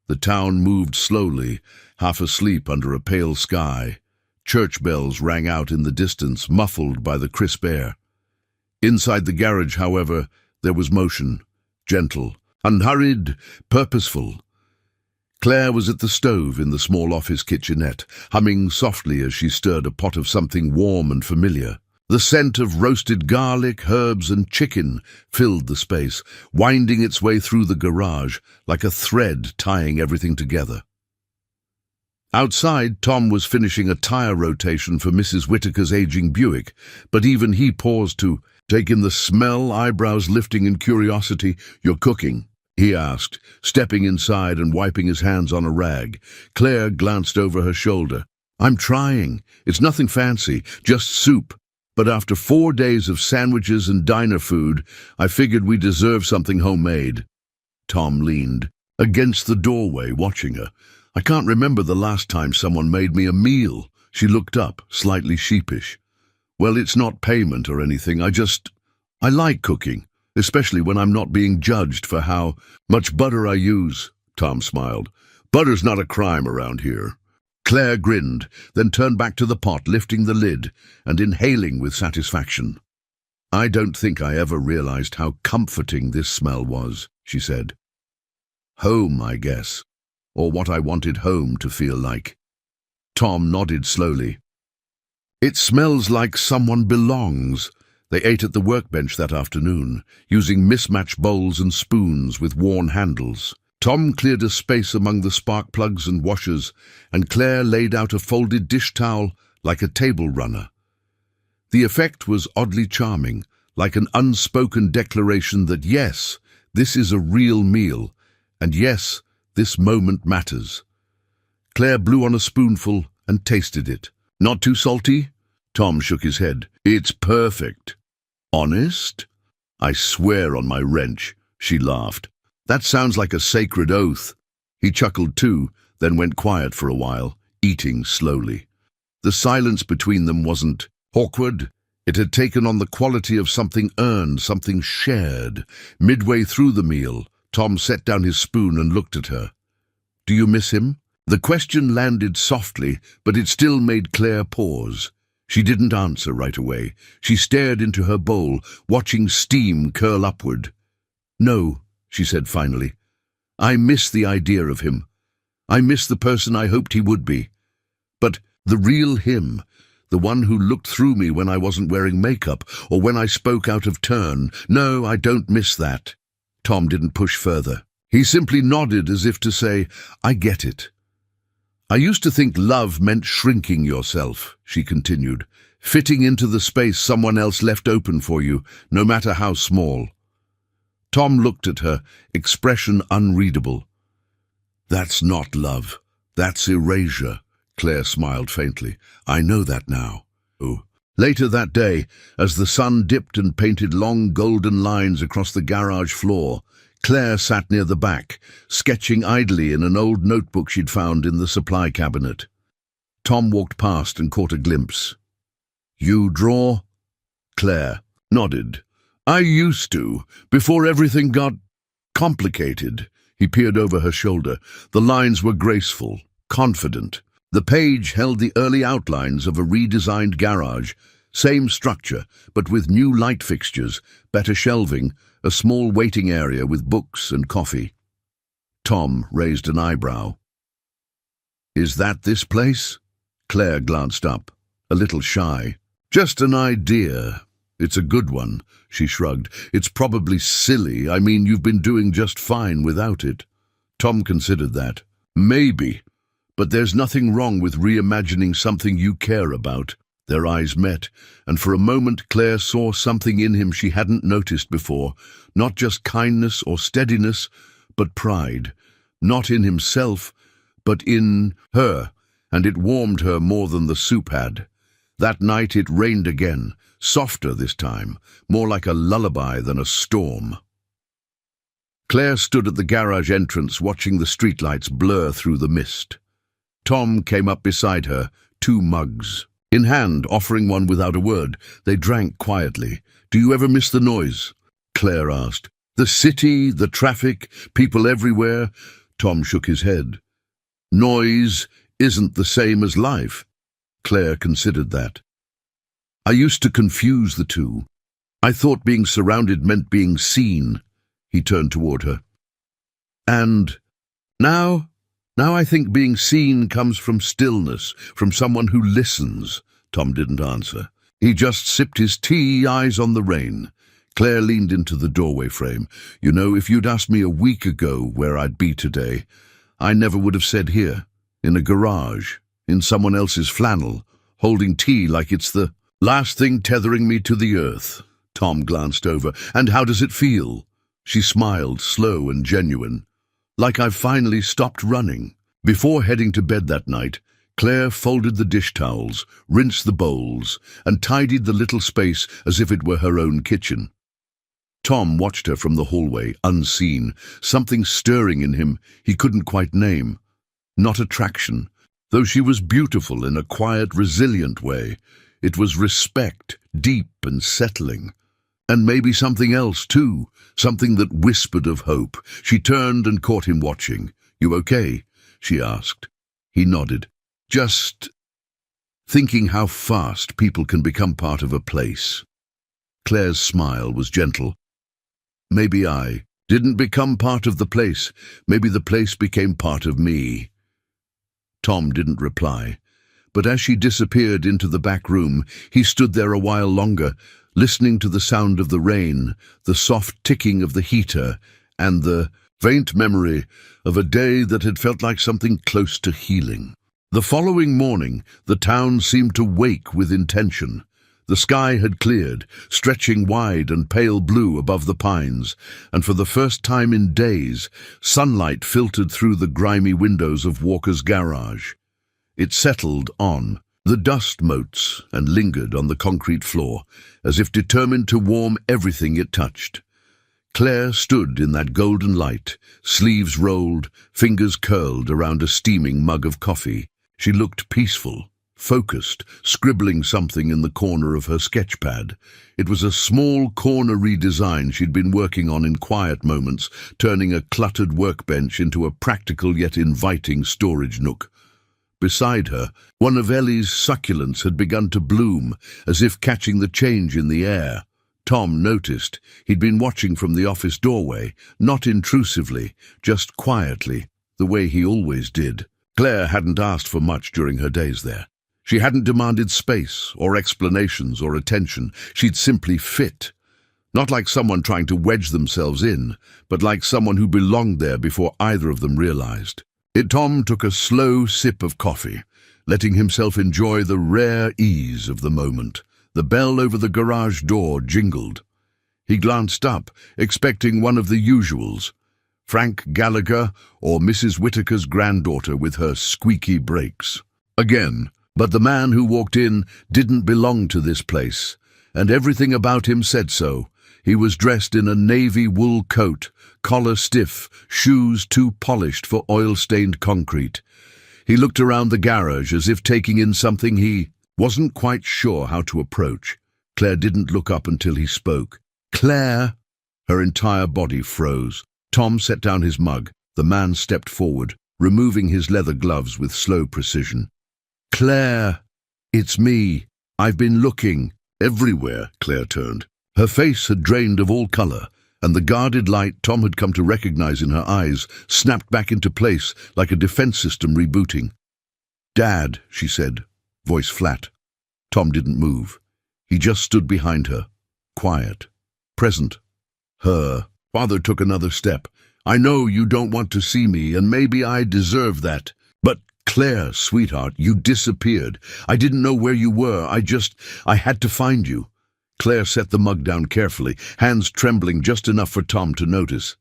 The town moved slowly, half asleep under a pale sky. Church bells rang out in the distance, muffled by the crisp air. Inside the garage, however, there was motion, gentle, unhurried, purposeful. Claire was at the stove in the small office kitchenette, humming softly as she stirred a pot of something warm and familiar. The scent of roasted garlic, herbs, and chicken filled the space, winding its way through the garage like a thread tying everything together. Outside, Tom was finishing a tire rotation for Mrs. Whitaker's aging Buick, but even he paused to take in the smell, eyebrows lifting in curiosity. "You're cooking?" he asked, stepping inside and wiping his hands on a rag. Claire glanced over her shoulder. "I'm trying. It's nothing fancy, just soup. But after 4 days of sandwiches and diner food, I figured we deserve something homemade." Tom leaned against the doorway, watching her. "I can't remember the last time someone made me a meal." She looked up, slightly sheepish. "Well, it's not payment or anything. I like cooking, especially when I'm not being judged for how much butter I use." Tom smiled. "Butter's not a crime around here." Claire grinned, then turned back to the pot, lifting the lid and inhaling with satisfaction. "I don't think I ever realized how comforting this smell was," she said. "Home, I guess, or what I wanted home to feel like." Tom nodded slowly. "It smells like someone belongs." They ate at the workbench that afternoon, using mismatched bowls and spoons with worn handles. Tom cleared a space among the spark plugs and washers, and Claire laid out a folded dish towel like a table runner. The effect was oddly charming, like an unspoken declaration that yes, this is a real meal, and yes, this moment matters. Claire blew on a spoonful and tasted it. Not too salty? Tom shook his head. It's perfect. Honest? I swear on my wrench, she laughed. That sounds like a sacred oath. He chuckled too, then went quiet for a while, eating slowly. The silence between them wasn't awkward. It had taken on the quality of something earned, something shared. Midway through the meal, Tom set down his spoon and looked at her. Do you miss him? The question landed softly, but it still made Claire pause. She didn't answer right away. She stared into her bowl, watching steam curl upward. No, she said finally. I miss the idea of him. I miss the person I hoped he would be. But the real him, the one who looked through me when I wasn't wearing makeup or when I spoke out of turn, no, I don't miss that. Tom didn't push further. He simply nodded as if to say, I get it. I used to think love meant shrinking yourself, she continued, fitting into the space someone else left open for you, no matter how small. Tom looked at her, expression unreadable. That's not love. That's erasure, Claire smiled faintly. I know that now. Oh. Later that day, as the sun dipped and painted long golden lines across the garage floor, Claire sat near the back, sketching idly in an old notebook she'd found in the supply cabinet. Tom walked past and caught a glimpse. You draw? Claire nodded. I used to, before everything got complicated. He peered over her shoulder. The lines were graceful, confident. The page held the early outlines of a redesigned garage, same structure, but with new light fixtures, better shelving, a small waiting area with books and coffee. Tom raised an eyebrow. Is that this place? Claire glanced up, a little shy. Just an idea. It's a good one, she shrugged. It's probably silly. I mean, you've been doing just fine without it. Tom considered that. Maybe. But there's nothing wrong with reimagining something you care about. Their eyes met, and for a moment Claire saw something in him she hadn't noticed before. Not just kindness or steadiness, but pride. Not in himself, but in her, and it warmed her more than the soup had. That night it rained again, softer this time, more like a lullaby than a storm. Claire stood at the garage entrance watching the streetlights blur through the mist. Tom came up beside her, 2 mugs. In hand, offering one without a word, they drank quietly. Do you ever miss the noise? Claire asked. The city, the traffic, people everywhere. Tom shook his head. Noise isn't the same as life. Claire considered that. I used to confuse the two. I thought being surrounded meant being seen. He turned toward her. And now I think being seen comes from stillness, from someone who listens. Tom didn't answer. He just sipped his tea, eyes on the rain. Claire leaned into the doorway frame. You know, if you'd asked me a week ago where I'd be today, I never would have said here, in a garage, in someone else's flannel, holding tea like it's the last thing tethering me to the earth. Tom glanced over. And how does it feel? She smiled, slow and genuine. Like I've finally stopped running. Before heading to bed that night, Claire folded the dish towels, rinsed the bowls, and tidied the little space as if it were her own kitchen. Tom watched her from the hallway, unseen, something stirring in him he couldn't quite name. Not attraction, though she was beautiful in a quiet, resilient way. It was respect, deep and settling. And maybe something else, too, something that whispered of hope. She turned and caught him watching. You okay? She asked. He nodded. Just thinking how fast people can become part of a place. Claire's smile was gentle. Maybe I didn't become part of the place. Maybe the place became part of me. Tom didn't reply, but as she disappeared into the back room, he stood there a while longer, listening to the sound of the rain, the soft ticking of the heater, and the faint memory of a day that had felt like something close to healing. The following morning, the town seemed to wake with intention. The sky had cleared, stretching wide and pale blue above the pines, and for the first time in days, sunlight filtered through the grimy windows of Walker's garage. It settled on the dust motes and lingered on the concrete floor, as if determined to warm everything it touched. Claire stood in that golden light, sleeves rolled, fingers curled around a steaming mug of coffee. She looked peaceful, focused, scribbling something in the corner of her sketchpad. It was a small corner redesign she'd been working on in quiet moments, turning a cluttered workbench into a practical yet inviting storage nook. Beside her, one of Ellie's succulents had begun to bloom, as if catching the change in the air. Tom noticed. He'd been watching from the office doorway, not intrusively, just quietly, the way he always did. Claire hadn't asked for much during her days there. She hadn't demanded space, or explanations, or attention. She'd simply fit. Not like someone trying to wedge themselves in, but like someone who belonged there before either of them realized. Tom took a slow sip of coffee, letting himself enjoy the rare ease of the moment. The bell over the garage door jingled. He glanced up, expecting one of the usuals, Frank Gallagher or Mrs. Whitaker's granddaughter with her squeaky brakes. Again, but the man who walked in didn't belong to this place, and everything about him said so. He was dressed in a navy wool coat, collar stiff, shoes too polished for oil-stained concrete. He looked around the garage as if taking in something he wasn't quite sure how to approach. Claire didn't look up until he spoke. "Claire!" Her entire body froze. Tom set down his mug. The man stepped forward, removing his leather gloves with slow precision. "Claire, it's me. I've been looking." Everywhere, Claire turned. Her face had drained of all color, and the guarded light Tom had come to recognize in her eyes snapped back into place like a defense system rebooting. "Dad," she said, voice flat. Tom didn't move. He just stood behind her, quiet, present. Her father took another step. "I know you don't want to see me, and maybe I deserve that. But Claire, sweetheart, you disappeared. I didn't know where you were. I had to find you." Claire set the mug down carefully, hands trembling just enough for Tom to notice.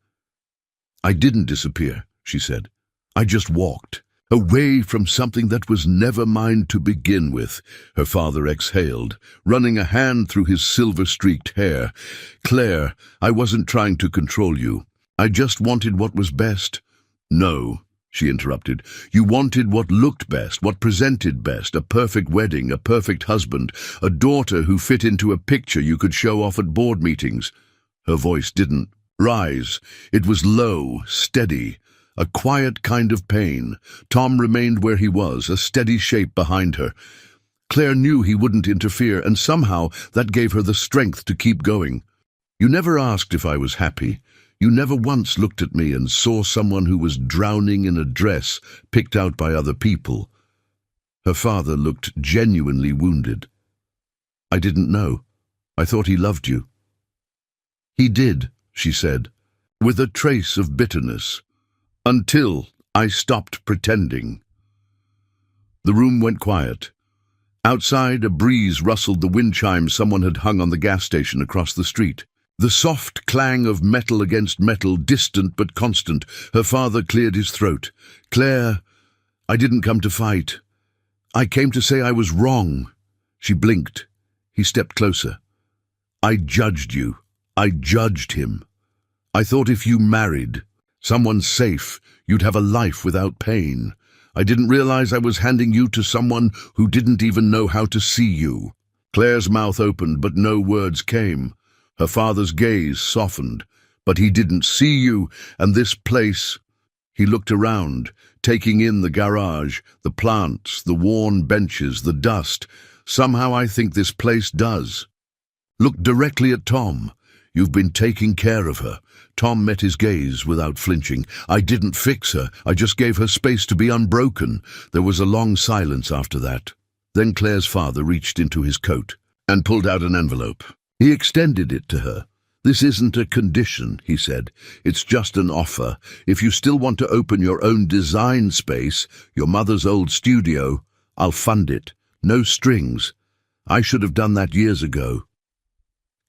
"I didn't disappear," she said. "I just walked. Away from something that was never mine to begin with." Her father exhaled, running a hand through his silver-streaked hair. "Claire, I wasn't trying to control you. I just wanted what was best." "No," she interrupted. "You wanted what looked best, what presented best, a perfect wedding, a perfect husband, a daughter who fit into a picture you could show off at board meetings." Her voice didn't rise. It was low, steady, a quiet kind of pain. Tom remained where he was, a steady shape behind her. Claire knew he wouldn't interfere, and somehow that gave her the strength to keep going. "You never asked if I was happy. You never once looked at me and saw someone who was drowning in a dress picked out by other people." Her father looked genuinely wounded. "I didn't know. I thought he loved you." "He did," she said, with a trace of bitterness. "Until I stopped pretending." The room went quiet. Outside, a breeze rustled the wind chimes someone had hung on the gas station across the street. The soft clang of metal against metal, distant but constant. Her father cleared his throat. "Claire, I didn't come to fight. I came to say I was wrong." She blinked. He stepped closer. "I judged you. I judged him. I thought if you married someone safe, you'd have a life without pain. I didn't realize I was handing you to someone who didn't even know how to see you." Claire's mouth opened, but no words came. Her father's gaze softened. "But he didn't see you, and this place." He looked around, taking in the garage, the plants, the worn benches, the dust. "Somehow I think this place does." Looked directly at Tom. "You've been taking care of her." Tom met his gaze without flinching. "I didn't fix her. I just gave her space to be unbroken." There was a long silence after that. Then Claire's father reached into his coat and pulled out an envelope. He extended it to her. "This isn't a condition," he said. "It's just an offer. If you still want to open your own design space, your mother's old studio, I'll fund it. No strings. I should have done that years ago."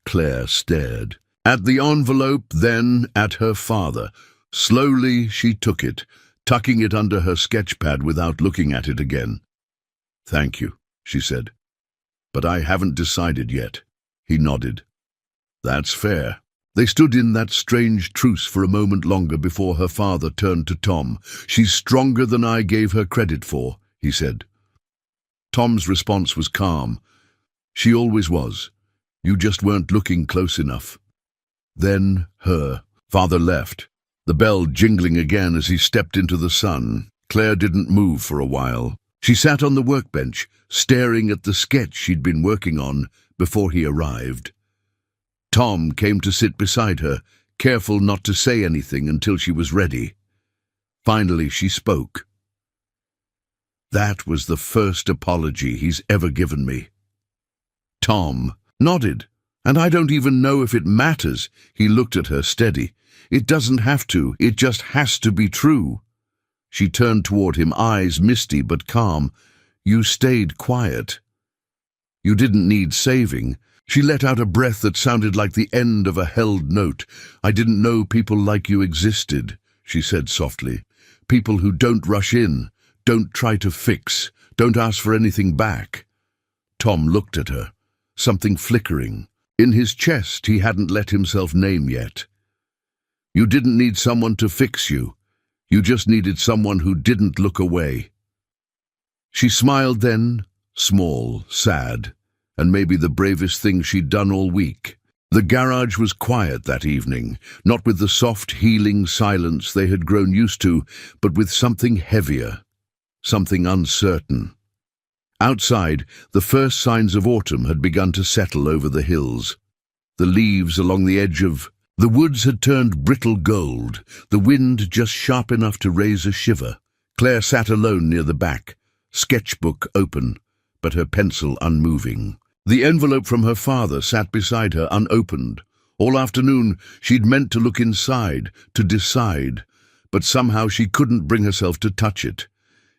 Claire stared. At the envelope, then at her father. Slowly she took it, tucking it under her sketchpad without looking at it again. "Thank you," she said. "But I haven't decided yet." He nodded. "That's fair." They stood in that strange truce for a moment longer before her father turned to Tom. "She's stronger than I gave her credit for," he said. Tom's response was calm. "She always was. You just weren't looking close enough." Then her father left, the bell jingling again as he stepped into the sun. Claire didn't move for a while. She sat on the workbench, staring at the sketch she'd been working on before he arrived. Tom came to sit beside her, careful not to say anything until she was ready. Finally she spoke. "That was the first apology he's ever given me." Tom nodded. "And I don't even know if it matters." He looked at her steady. "It doesn't have to. It just has to be true." She turned toward him, eyes misty but calm. "You stayed quiet. You didn't need saving." She let out a breath that sounded like the end of a held note. "I didn't know people like you existed," she said softly. "People who don't rush in, don't try to fix, don't ask for anything back." Tom looked at her, something flickering. In his chest he hadn't let himself name yet. "You didn't need someone to fix you. You just needed someone who didn't look away." She smiled then, small, sad, and maybe the bravest thing she'd done all week. The garage was quiet that evening, not with the soft, healing silence they had grown used to, but with something heavier, something uncertain. Outside, the first signs of autumn had begun to settle over the hills. The leaves along the edge of the woods had turned brittle gold, the wind just sharp enough to raise a shiver. Claire sat alone near the back, sketchbook open, but her pencil unmoving. The envelope from her father sat beside her unopened. All afternoon she'd meant to look inside, to decide, but somehow she couldn't bring herself to touch it.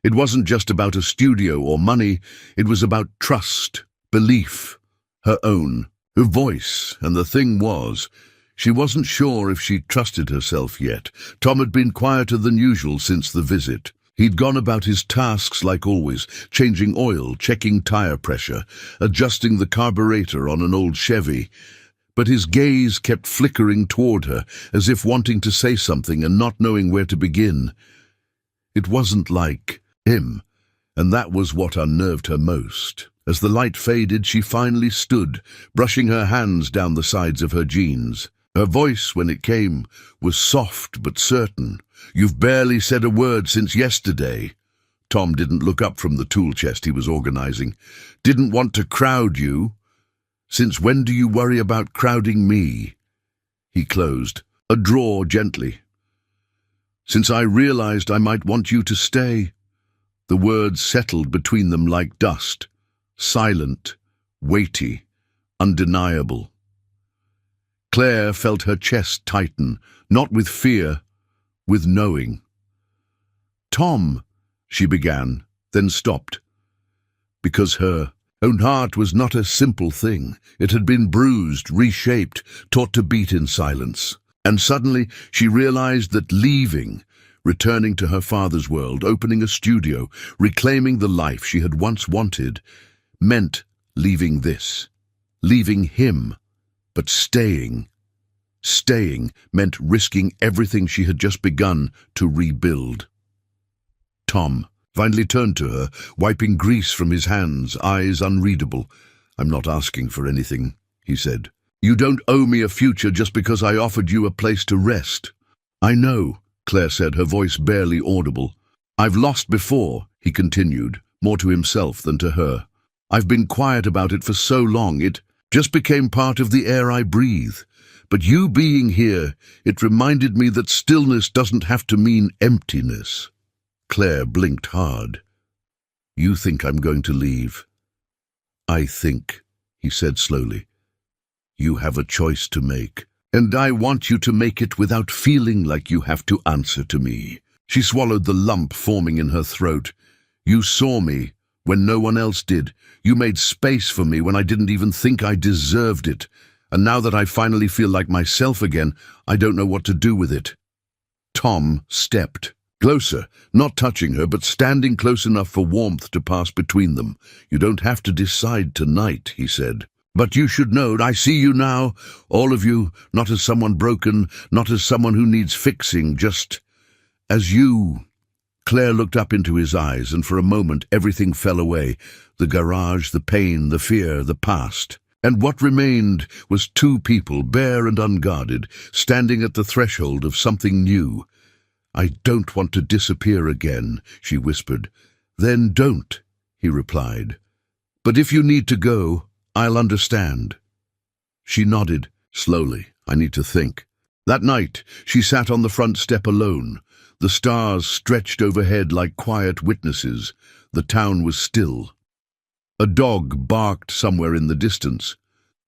It wasn't just about a studio or money, it was about trust, belief, her own, her voice, and the thing was, she wasn't sure if she trusted herself yet. Tom had been quieter than usual since the visit. He'd gone about his tasks like always, changing oil, checking tire pressure, adjusting the carburetor on an old Chevy, but his gaze kept flickering toward her, as if wanting to say something and not knowing where to begin. It wasn't like him, and that was what unnerved her most. As the light faded, she finally stood, brushing her hands down the sides of her jeans. Her voice, when it came, was soft but certain. "You've barely said a word since yesterday." Tom didn't look up from the tool chest he was organizing. "Didn't want to crowd you. Since when do you worry about crowding me?" He closed a drawer gently. "Since I realized I might want you to stay." The words settled between them like dust, silent, weighty, undeniable. Claire felt her chest tighten, not with fear, with knowing. "Tom," she began, then stopped, because her own heart was not a simple thing. It had been bruised, reshaped, taught to beat in silence. And suddenly she realized that leaving, returning to her father's world, opening a studio, reclaiming the life she had once wanted, meant leaving this, leaving him, but staying. Staying meant risking everything she had just begun to rebuild. Tom finally turned to her, wiping grease from his hands, eyes unreadable. "I'm not asking for anything," he said. "You don't owe me a future just because I offered you a place to rest." "I know," Claire said, her voice barely audible. "I've lost before," he continued, more to himself than to her. "I've been quiet about it for so long, it just became part of the air I breathe. But you being here, it reminded me that stillness doesn't have to mean emptiness." Claire blinked hard. "You think I'm going to leave?" "I think," he said slowly, "you have a choice to make. And I want you to make it without feeling like you have to answer to me." She swallowed the lump forming in her throat. "You saw me when no one else did. You made space for me when I didn't even think I deserved it. And now that I finally feel like myself again, I don't know what to do with it." Tom stepped closer, not touching her, but standing close enough for warmth to pass between them. "You don't have to decide tonight," he said. "But you should know, I see you now, all of you, not as someone broken, not as someone who needs fixing, just as you." Claire looked up into his eyes, and for a moment everything fell away. The garage, the pain, the fear, the past. And what remained was two people, bare and unguarded, standing at the threshold of something new. "I don't want to disappear again," she whispered. "Then don't," he replied. "But if you need to go, I'll understand." She nodded, slowly. "I need to think." That night, she sat on the front step alone. The stars stretched overhead like quiet witnesses. The town was still. A dog barked somewhere in the distance.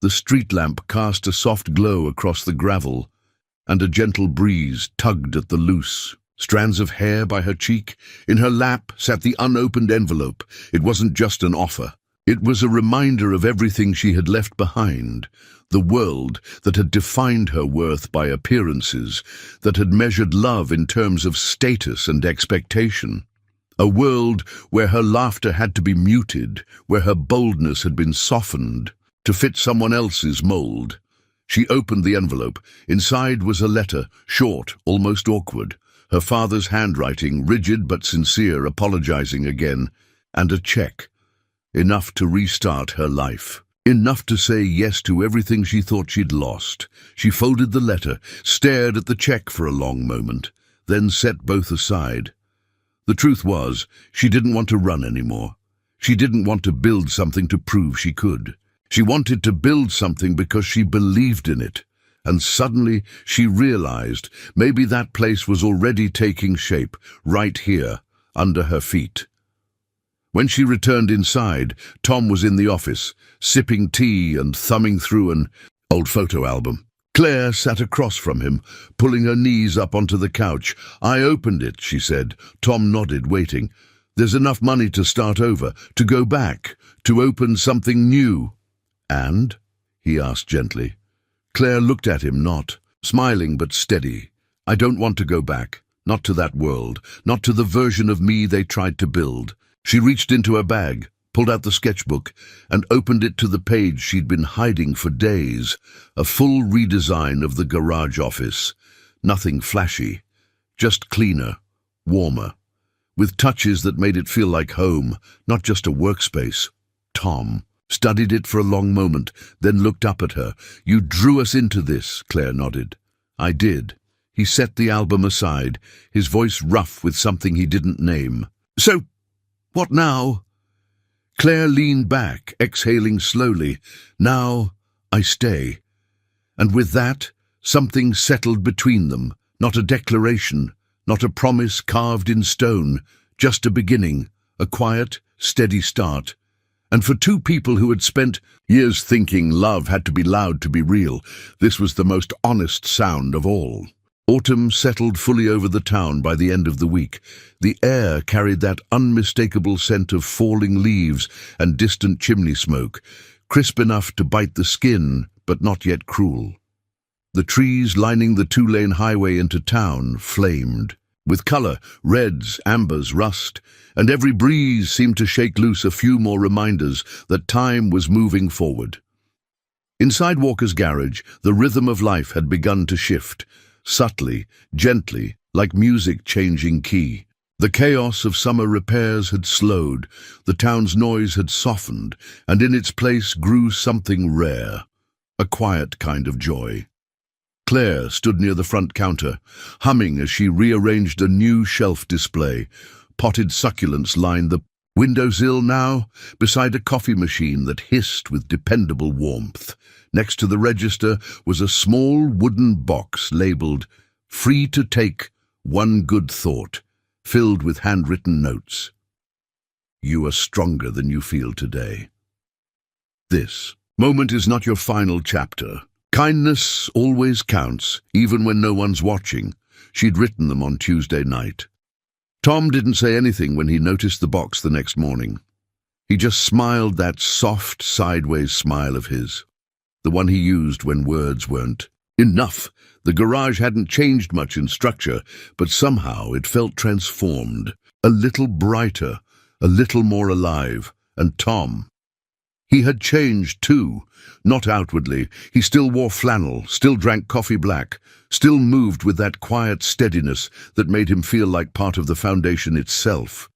The street lamp cast a soft glow across the gravel, and a gentle breeze tugged at the loose strands of hair by her cheek. In her lap sat the unopened envelope. It wasn't just an offer. It was a reminder of everything she had left behind. The world that had defined her worth by appearances, that had measured love in terms of status and expectation. A world where her laughter had to be muted, where her boldness had been softened to fit someone else's mold. She opened the envelope. Inside was a letter, short, almost awkward. Her father's handwriting, rigid but sincere, apologizing again, and a check. Enough to restart her life. Enough to say yes to everything she thought she'd lost. She folded the letter, stared at the check for a long moment, then set both aside. The truth was, she didn't want to run anymore. She didn't want to build something to prove she could. She wanted to build something because she believed in it. And suddenly she realized maybe that place was already taking shape, right here, under her feet. When she returned inside, Tom was in the office, sipping tea and thumbing through an old photo album. Claire sat across from him, pulling her knees up onto the couch. "I opened it," she said. Tom nodded, waiting. "There's enough money to start over, to go back, to open something new." "And?" he asked gently. Claire looked at him, not smiling but steady. "I don't want to go back, not to that world, not to the version of me they tried to build." She reached into her bag, pulled out the sketchbook, and opened it to the page she'd been hiding for days. A full redesign of the garage office. Nothing flashy, just cleaner, warmer, with touches that made it feel like home, not just a workspace. Tom studied it for a long moment, then looked up at her. "You drew us into this," Claire nodded. "I did." He set the album aside, his voice rough with something he didn't name. "So, what now?" Claire leaned back, exhaling slowly. "Now, I stay." And with that, something settled between them. Not a declaration, not a promise carved in stone, just a beginning, a quiet, steady start. And for two people who had spent years thinking love had to be loud to be real, this was the most honest sound of all. Autumn settled fully over the town by the end of the week. The air carried that unmistakable scent of falling leaves and distant chimney smoke, crisp enough to bite the skin, but not yet cruel. The trees lining the two-lane highway into town flamed, with color, reds, ambers, rust, and every breeze seemed to shake loose a few more reminders that time was moving forward. Inside Walker's garage, the rhythm of life had begun to shift, subtly, gently, like music changing key. The chaos of summer repairs had slowed, the town's noise had softened, and in its place grew something rare, a quiet kind of joy. Claire stood near the front counter, humming as she rearranged a new shelf display. Potted succulents lined the windowsill now, beside a coffee machine that hissed with dependable warmth. Next to the register was a small wooden box labeled "Free to Take One Good Thought," filled with handwritten notes. "You are stronger than you feel today. This moment is not your final chapter. Kindness always counts, even when no one's watching." She'd written them on Tuesday night. Tom didn't say anything when he noticed the box the next morning. He just smiled, that soft, sideways smile of his, the one he used when words weren't enough. The garage hadn't changed much in structure, but somehow it felt transformed, a little brighter, a little more alive. And Tom, he had changed too, not outwardly. He still wore flannel, still drank coffee black, still moved with that quiet steadiness that made him feel like part of the foundation itself.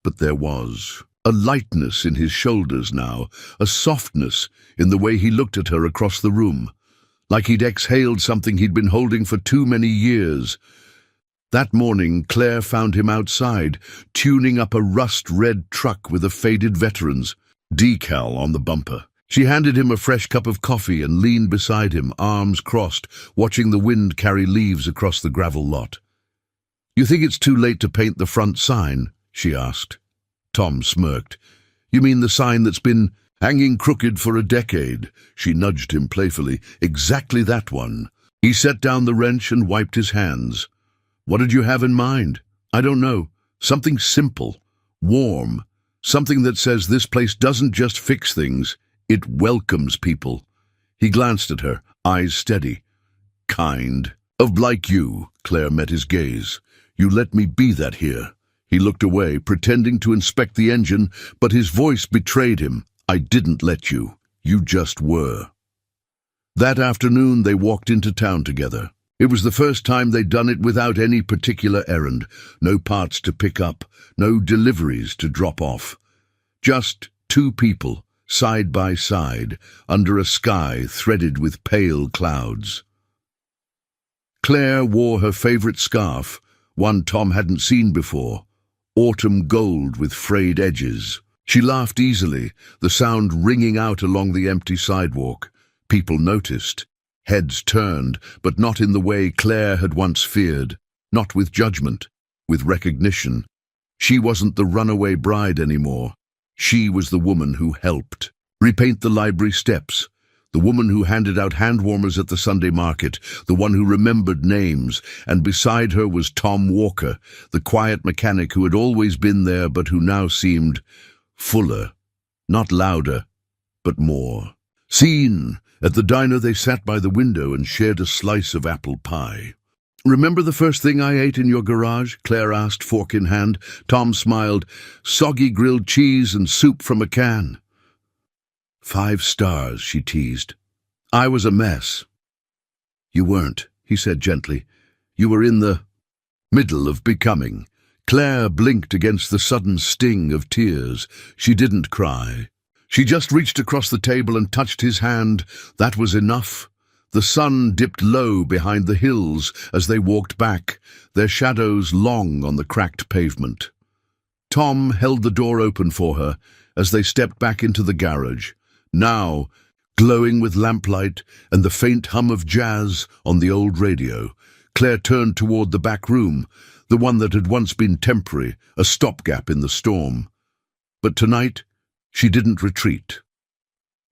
But there was a lightness in his shoulders now, a softness in the way he looked at her across the room, like he'd exhaled something he'd been holding for too many years. That morning, Claire found him outside, tuning up a rust-red truck with a faded veteran's decal on the bumper. She handed him a fresh cup of coffee and leaned beside him, arms crossed, watching the wind carry leaves across the gravel lot. "You think it's too late to paint the front sign?" she asked. Tom smirked. "You mean the sign that's been hanging crooked for a decade?" She nudged him playfully. "Exactly that one." He set down the wrench and wiped his hands. "What did you have in mind?" "I don't know. Something simple, warm, something that says this place doesn't just fix things, it welcomes people." He glanced at her, eyes steady. "Kind of like you." Claire met his gaze. "You let me be that here." He looked away, pretending to inspect the engine, but his voice betrayed him. "I didn't let you. You just were." That afternoon they walked into town together. It was the first time they'd done it without any particular errand. No parts to pick up, no deliveries to drop off. Just two people, side by side, under a sky threaded with pale clouds. Claire wore her favorite scarf, one Tom hadn't seen before, autumn gold with frayed edges. She laughed easily, the sound ringing out along the empty sidewalk. People noticed. Heads turned, but not in the way Claire had once feared. Not with judgment, with recognition. She wasn't the runaway bride anymore. She was the woman who helped repaint the library steps, the woman who handed out hand warmers at the Sunday market, the one who remembered names, and beside her was Tom Walker, the quiet mechanic who had always been there but who now seemed fuller, not louder, but more. Seen. At the diner they sat by the window and shared a slice of apple pie. "Remember the first thing I ate in your garage?" Claire asked, fork in hand. Tom smiled. "Soggy grilled cheese and soup from a can." 5 stars, she teased. "I was a mess." "You weren't," he said gently. "You were in the middle of becoming." Claire blinked against the sudden sting of tears. She didn't cry. She just reached across the table and touched his hand. That was enough. The sun dipped low behind the hills as they walked back, their shadows long on the cracked pavement. Tom held the door open for her as they stepped back into the garage, now glowing with lamplight and the faint hum of jazz on the old radio. Claire turned toward the back room, the one that had once been temporary, a stopgap in the storm. But tonight, she didn't retreat.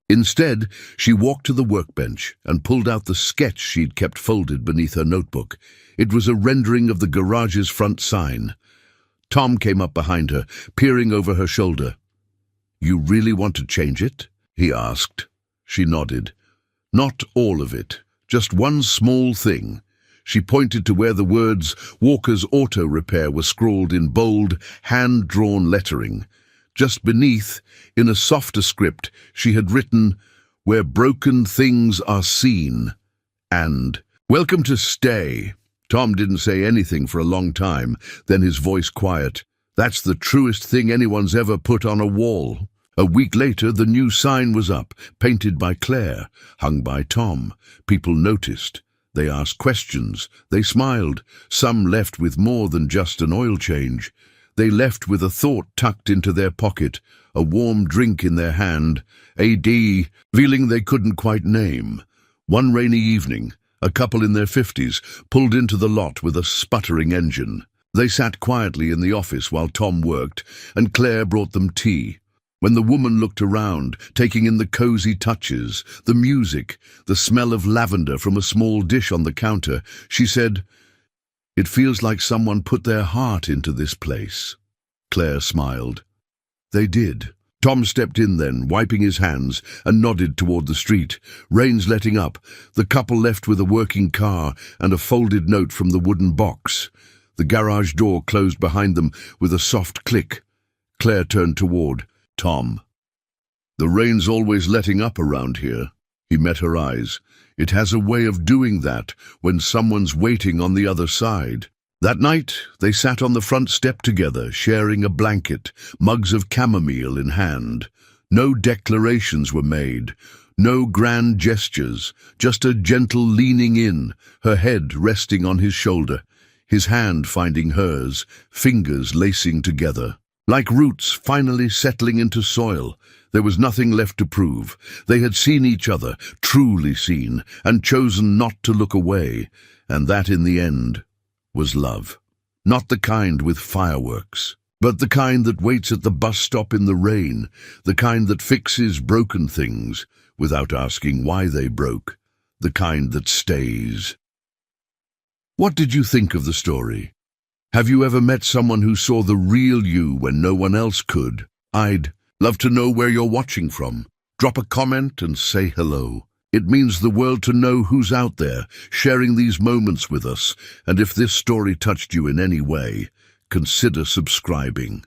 Instead, she walked to the workbench and pulled out the sketch she'd kept folded beneath her notebook. It was a rendering of the garage's front sign. Tom came up behind her, peering over her shoulder. "You really want to change it?" he asked. She nodded. "Not all of it, just one small thing." She pointed to where the words "Walker's Auto Repair" were scrawled in bold, hand-drawn lettering. Just beneath, in a softer script, she had written, "Where broken things are seen," and "Welcome to stay." Tom didn't say anything for a long time, then his voice quiet. "That's the truest thing anyone's ever put on a wall." A week later, the new sign was up, painted by Claire, hung by Tom. People noticed. They asked questions. They smiled. Some left with more than just an oil change. They left with a thought tucked into their pocket, a warm drink in their hand, a feeling they couldn't quite name. One rainy evening, a couple in their 50s pulled into the lot with a sputtering engine. They sat quietly in the office while Tom worked, and Claire brought them tea. When the woman looked around, taking in the cozy touches, the music, the smell of lavender from a small dish on the counter, she said, "It feels like someone put their heart into this place." Claire smiled. They did. Tom stepped in then, wiping his hands, and nodded toward the street. Rains letting up. The couple left with a working car and a folded note from the wooden box. The garage door closed behind them with a soft click. Claire turned toward Tom. "The rain's always letting up around here." He met her eyes. "It has a way of doing that when someone's waiting on the other side." That night, they sat on the front step together, sharing a blanket, mugs of chamomile in hand. No declarations were made, no grand gestures, just a gentle leaning in, her head resting on his shoulder, his hand finding hers, fingers lacing together. Like roots finally settling into soil, there was nothing left to prove. They had seen each other, truly seen, and chosen not to look away, and that in the end was love. Not the kind with fireworks, but the kind that waits at the bus stop in the rain, the kind that fixes broken things without asking why they broke, the kind that stays. What did you think of the story? Have you ever met someone who saw the real you when no one else could? I'd love to know where you're watching from. Drop a comment and say hello. It means the world to know who's out there, sharing these moments with us, and if this story touched you in any way, consider subscribing.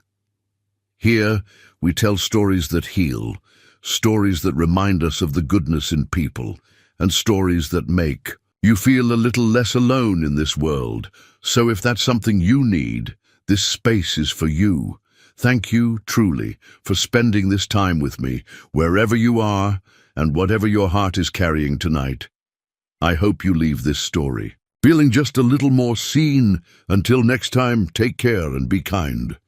Here, we tell stories that heal, stories that remind us of the goodness in people, and stories that make you feel a little less alone in this world. So if that's something you need, this space is for you. Thank you, truly, for spending this time with me, wherever you are, and whatever your heart is carrying tonight. I hope you leave this story feeling just a little more seen. Until next time, take care and be kind.